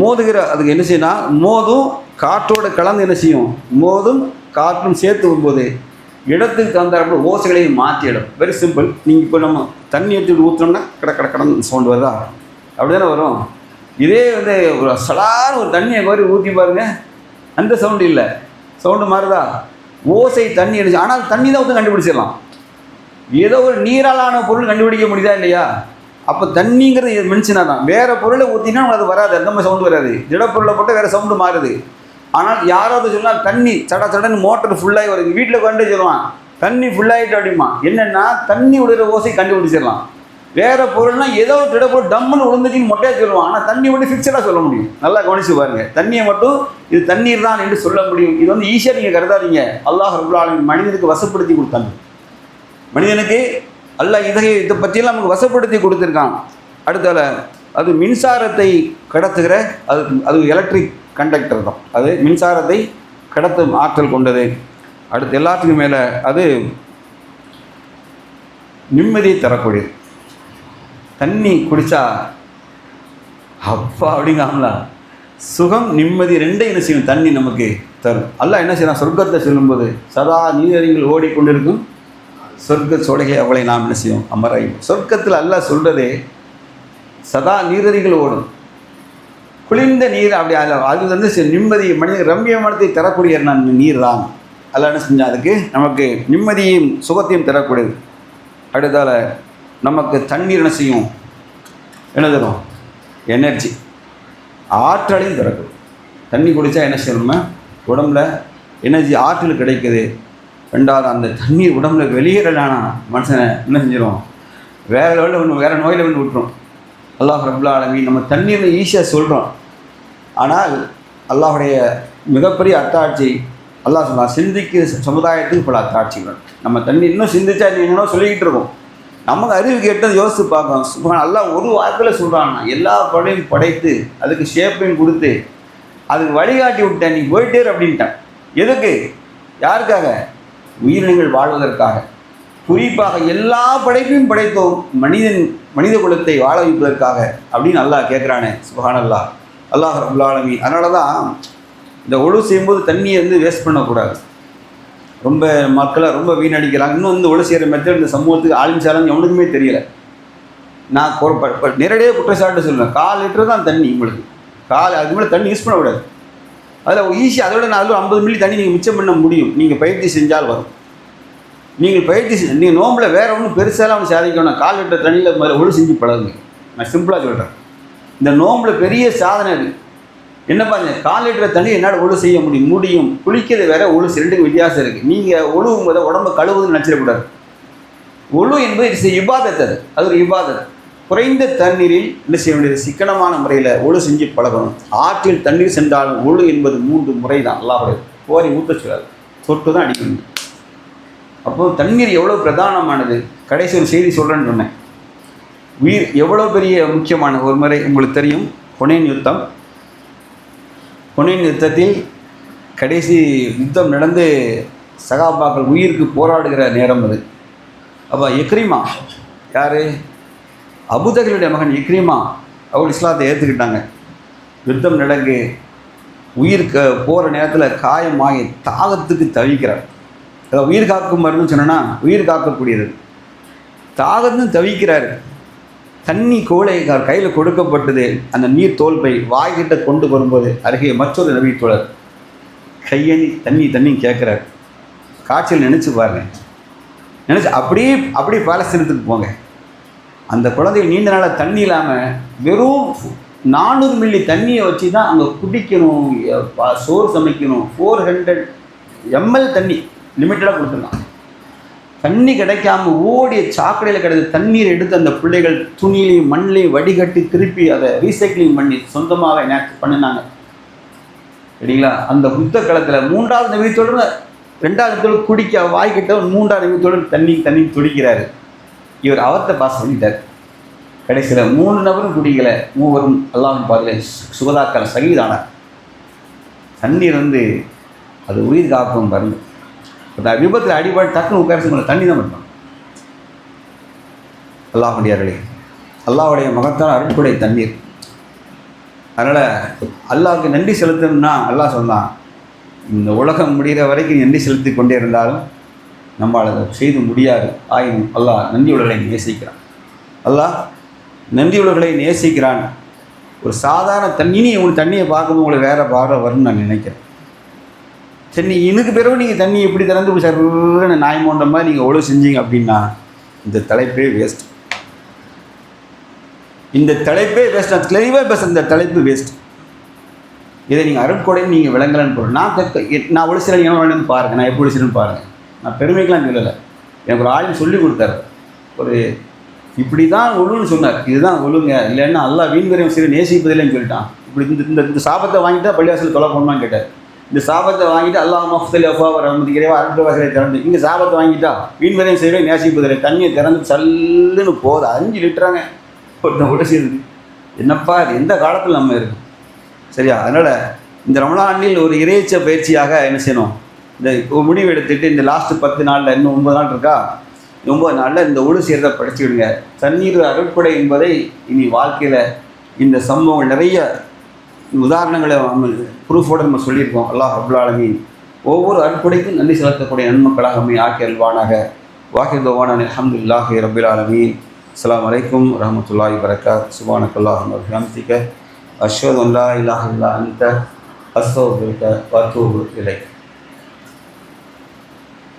மோதுகிற அதுக்கு என்ன செய்யணும்? மோதும் காற்றோடு கலந்து என்ன செய்யும்? மோதும் காற்றும் சேர்த்து வரும்போது இடத்துக்கு தகுந்தாப்புல ஓசைகளையும் மாற்றிடும். Very simple. நீங்கள் இப்போ நம்ம தண்ணி எடுத்து ஊற்றோம்னா கடந்து சவுண்டு வருதா? அப்படி தானே வரும். இதே வந்து ஒரு சலான ஒரு தண்ணியை கோரி ஊற்றி பாருங்கள், அந்த சவுண்டு இல்லை. சவுண்டு மாறுதா? ஓசை தண்ணி அடிச்சு. ஆனால் தண்ணி தான் ஊற்ற கண்டுபிடிச்சிடலாம். ஏதோ ஒரு நீராலான பொருள் கண்டுபிடிக்க முடியுதா இல்லையா? அப்போ தண்ணிங்கிறது மென்ஷனாக தான். வேறு பொருளை ஊற்றினா அது வராது, அந்த மாதிரி சவுண்டு வராது. திடப்பொருளை போட்டு வேறு சவுண்டு மாறுது. ஆனால் யாராவது சொன்னால் தண்ணி சடன்னு மோட்டர் ஃபுல்லாகி வருது, வீட்டில் கொண்டு சொல்லுவான் தண்ணி ஃபுல்லாகிட்டு அப்படிமா. என்னென்னா தண்ணி விடுற ஓசை கண்டுபிடிச்சிடலாம். வேறு பொருள்னால் ஏதோ ஒரு திடப்பொருள் டம்முன்னு விழுந்துச்சின்னு மொட்டையாக சொல்லுவான். ஆனால் தண்ணி மட்டும் ஃபிக்ஸடாக சொல்ல முடியும். நல்லா கவனிச்சு பாருங்கள். தண்ணியை மட்டும் இது தண்ணீர் தான் என்று சொல்ல முடியும். இது வந்து ஈஸியாக நீங்கள் கருதாதீங்க. அல்லாஹ் ரப்பல் ஆலமீன் மனிதனுக்கு வசப்படுத்தி கொடுத்தாங்க. மனிதனுக்கு அல்லாஹ் இதை பற்றியெல்லாம் நமக்கு வசப்படுத்தி கொடுத்துருக்கான். அடுத்தால அது மின்சாரத்தை கடத்துகிற அது எலக்ட்ரிக் கண்டக்டர் தான். அது மின்சாரத்தை கடத்தும் ஆற்றல் கொண்டது. அடுத்து எல்லாத்துக்கும் மேலே அது நிம்மதியை தரக்கூடியது. தண்ணி குடித்தா அப்பா அப்படிங்காமலா சுகம் நிம்மதி ரெண்டையும் என்ன செய்யும் தண்ணி நமக்கு தரும். அல்லாஹ் என்ன செய்யலாம், சொர்க்கத்தை சொல்லும்போது சதா நீரறிகள் ஓடிக்கொண்டிருக்கும் சொர்க்க சோடைகை அவளை நாம் என்ன செய்யும் அமராயும். சொர்க்கத்தில் அல்லாஹ் சொல்கிறதே சதா நீரறிகள் ஓடும், குளிர்ந்த நீர். அப்படி அது வந்து நிம்மதி மனித ரம்மியமானத்தை தரக்கூடிய நீர் தான். அல்லாஹ் என்ன செஞ்சால் அதுக்கு நமக்கு நிம்மதியும் சுகத்தையும் தரக்கூடியது. அடுத்தால நமக்கு தண்ணீர் என்ன செய்யும், என்ன தரும், எனர்ஜி ஆற்றலையும் தரக்கூடும். தண்ணி குடித்தா என்ன செய்யணுமா, உடம்புல எனர்ஜி ஆற்றல் கிடைக்குது. ரெண்டாவது அந்த தண்ணீர் உடம்புல வெளியேறலானா மனுஷனை என்ன செஞ்சிடும், வேறு லெவலில் ஒன்று வேறு நோயில் வந்து விட்டுரும். அல்லாஹ் ரப்புல் ஆலமீன் நம்ம தண்ணீரை ஈஸியாக சொல்கிறோம், ஆனால் அல்லாஹுடைய மிகப்பெரிய அத்தாட்சி அல்லாஹ் சொல்லலாம், சிந்திக்கிற சமுதாயத்துக்கு பல அத்தாட்சிகள். நம்ம தண்ணி இன்னும் சிந்திச்சா என்னென்னோ சொல்லிக்கிட்டு இருக்கோம். நமக்கு அறிவு கேட்டது யோசித்து பார்க்கணும். சுபான் அல்லாஹ் ஒரு வாரத்தில் சொல்கிறான்னா எல்லா படையும் படைத்து அதுக்கு ஷேப்பையும் கொடுத்து அதுக்கு வழிகாட்டி விட்டேன், நீ போயிட்டேர் அப்படின்ட்டான். எதுக்கு, யாருக்காக, உயிரினங்கள் வாழ்வதற்காக. குறிப்பாக எல்லா படைப்பையும் படைத்தோம் மனித குலத்தை வாழ வைப்பதற்காக அப்படின்னு அல்லாஹ் கேட்குறானே. சுபான் அல்லாஹ் ரப்புல் ஆலமீன். அதனால தான் இந்த ஒழு செய்யும்போது தண்ணியை வந்து வேஸ்ட் பண்ணக்கூடாது. ரொம்ப மக்களை ரொம்ப வீணடிக்கிறாங்க. இன்னும் வந்து ஒழு செய்கிற மெத்தட் இந்த சமூகத்துக்கு ஆளுமிச்சாலும் எவனுக்குமே தெரியலை. நான் நேரடியாக குற்றச்சாட்டு சொல்லுவேன், 4 லிட்டர் தான் தண்ணி உங்களுக்கு, அதுக்கு மேலே தண்ணி யூஸ் பண்ணக்கூடாது. அதில் ஈஸியாக அதோட நான் 50 மில்லி தண்ணி நீங்கள் மிச்சம் பண்ண முடியும். நீங்கள் பயிற்சி செஞ்சால் வரும். நீங்கள் பயிற்சி நீங்கள் நோம்பில் வேறு ஒன்றும் பெருசாலாம் ஒன்று சாதிக்கணும். 4 லிட்டர் தண்ணியில் முதல்ல ஒழு செஞ்சு பழகுங்க. நான் சிம்பிளாக சொல்கிறேன், இந்த நோம்பில் பெரிய சாதனை அது. என்ன பாருங்க, 4 லிட்டர் தண்ணி என்னால் ஒழு செய்ய முடியும். குளிக்கிறது வேற, ஒழு ரெண்டுக்கு வித்தியாசம் இருக்குது. நீங்கள் ஒழுகும் போது உடம்பை கழுவுதுன்னு நினச்சிடக்கூடாது. ஒழு என்பது இட்ஸ் இபாதத், அது ஒரு இபாதத். குறைந்த தண்ணீரில் என்ன செய்ய வேண்டியது, சிக்கனமான முறையில் ஒழு செஞ்சு பழகணும். ஆற்றில் தண்ணீர் சென்றாலும் ஒழு என்பது 3 முறை தான். அல்லாஹ்வுடைய கோரி ஊற்ற சொல்லாது, சொட்டு தான் அடிக்கணும். அப்போது தண்ணீர் எவ்வளோ பிரதானமானது. கடைசி ஒரு செய்தி சொல்கிறேன்னு சொன்னேன். உயிர் எவ்வளோ பெரிய முக்கியமான ஒரு முறை உங்களுக்கு தெரியும், ஹுனைன் யுத்தம். ஹுனைன் யுத்தத்தில் கடைசி யுத்தம் நடந்து சகாபாக்கள் உயிருக்கு போராடுகிற நேரம் அது. அப்போ இக்ரிமா யார், அபூஜஹலுடைய மகன் இக்ரிமா, அவங்க இஸ்லாத்தை ஏற்றுக்கிட்டாங்க. யுத்தம் நடக்கு உயிருக்கு போகிற நேரத்தில் காயமாகி தாகத்துக்கு தவிக்கிறார். அதாவது உயிர் காக்கும் மருந்துன்னு சொன்னோன்னா உயிர் காக்கக்கூடியது. தாகத்துன்னு தவிக்கிறார். தண்ணி கோலை கையில் கொடுக்கப்பட்டது. அந்த நீர் தோல்பை வாய்கிட்ட கொண்டு வரும்போது அருகே மற்றொரு நபி தோழர் கையணி தண்ணி கேட்குறார். காய்ச்சல் நினச்சி பாருங்க, நினச்சி அப்படியே பாலஸ்தீனத்துக்கு போங்க. அந்த குழந்தைகள் நீண்ட நாளாக தண்ணி இல்லாமல் வெறும் 400 மில்லி தண்ணியை வச்சு தான் அங்கே குடிக்கணும், சோறு சமைக்கணும். 400 ml தண்ணி லிமிட்டடாக கொடுத்துருக்கான். தண்ணி கிடைக்காம ஓடிய சாக்கடையில் கிடையாது தண்ணீர் எடுத்து அந்த பிள்ளைகள் துணியிலையும் மண்ணிலையும் வடிகட்டி திருப்பி அதை ரீசைக்கிளிங் பண்ணி சொந்தமாக என்ன பண்ணினாங்க சரிங்களா. அந்த புத்த காலத்தில் 3வது நபித்தோடு 2வது நபித்தோடு குடிக்க வாய்க்கிட்ட 3வது நபித்தோடு தண்ணி துடிக்கிறாரு. இவர் அவர்த்த பாஸ் பண்ணிட்டார். கடைசியில் 3 நபரும் குடிக்கலை, 3வரும் அல்லாஹ்வின் பாதையில் சுகதாக்கள் சகிதானார். தண்ணீர் வந்து அது உயிர் காக்கும் மருந்து. விபத்தில் அடிபாடு டக்குன்னு உட்கார தண்ணி தான் பண்ணணும். அல்லாஹ்வுடையார்களே, அல்லாஹ்வுடைய மகத்தான அருட்கொடை தண்ணீர். அதனால் அல்லாஹ்வுக்கு நன்றி செலுத்தணும்னா அல்லாஹ் சொன்னான், இந்த உலகம் முடிகிற வரைக்கும் நன்றி செலுத்தி கொண்டே இருந்தாலும் நம்மளால் அதை செய்து முடியாது. ஆயினும் அல்லாஹ் நன்றியுள்ளவர்களை நேசிக்கிறான். அல்லாஹ் நன்றியுள்ளவர்களை நேசிக்கிறான். ஒரு சாதாரண தண்ணி உங்களுக்கு தண்ணியை பார்க்கும்போது உங்களுக்கு வேறு பார்வை வரும்னு நான் நினைக்கிறேன். சரி, இதுக்கு பிறகு நீங்கள் தண்ணி எப்படி திறந்து சருன்னு நாய் மோண்ட மாதிரி நீங்கள் ஒழுவு செஞ்சீங்க அப்படின்னா இந்த தலைப்பே வேஸ்ட். இந்த தலைப்பே வேஸ்ட். நான் தெளிவாக பேச, இந்த தலைப்பு வேஸ்ட். இதை நீங்கள் அருட்கொடைன்னு நீங்கள் விளங்கலன்னு போகிறேன். நான் ஒழிச்சிட என்ன வேணும்னு பாருங்கள், நான் எப்படி ஒழிச்சிடுன்னு பாருங்கள். நான் பெருமைக்கெலாம் சொல்லலை. எனக்கு ஒரு ஆளும் சொல்லி கொடுத்தாரு. ஒரு இப்படி தான் ஒழுன்னு சொன்னார், இதுதான் ஒழுங்க, இல்லைன்னா அல்லாஹ் வீண்வரையும் சரி நேசிப்பதில்லைன்னு சொல்லிட்டான். இப்படி இந்த சாபத்தை வாங்கிட்டா பள்ளிவாசல் தொலை போடணுமான்னு கேட்டார். இந்த சாபத்தை வாங்கிட்டு அல்லாஹ் மஃப்தலி அஃபா ரஹமதி இறைவா அருள் வகையை திறந்து இங்கே சாபத்தை வாங்கிட்டா வீண் வரையும் செய்வேன் நேசிப்பதில்லை தண்ணியை திறந்து சல்லுன்னு போகுது 5 லிட்டராங்க ஒருத்தன் கூட செய்யுது. என்னப்பா இது எந்த காலத்தில் நம்ம இருக்கும் சரியா? அதனால் இந்த ரமலானில் ஒரு இறைச்ச பயிற்சியாக என்ன செய்யணும், இந்த முடிவு எடுத்துகிட்டு இந்த லாஸ்ட்டு 10 நாளில் இன்னும் 9 நாள் இருக்கா, 9 நாளில் இந்த ஒழு செய்கிறத படிச்சுவிடுங்க. தண்ணீர் அருட்படை என்பதை இனி வாழ்க்கையில் இந்த சம்பவங்கள் நிறைய உதாரணங்களை ப்ரூஃபோடு நம்ம சொல்லியிருக்கோம். அல்லாஹ் ரப்புல் ஆலமீன் ஒவ்வொரு அருட்படைக்கும் நன்றி செலுத்தக்கூடிய நன்மக்களாக நம்மை ஆக்கி அல்வானாக. வாஹிர் தவானா அல்ஹம்துலில்லாஹி ரப்பில் ஆலமீன். அஸ்ஸலாமு அலைக்கும் வரஹ்மத்துல்லாஹி வபரகாத்துஹு. சுப்ஹானக்கல்லாஹும்ம வ பிஹம்திக அஷ்ஹது அன் லா இலாஹா இல்லா அன்த அஸ்தக்ஃபிருக வ அத்தூபு இலைக்.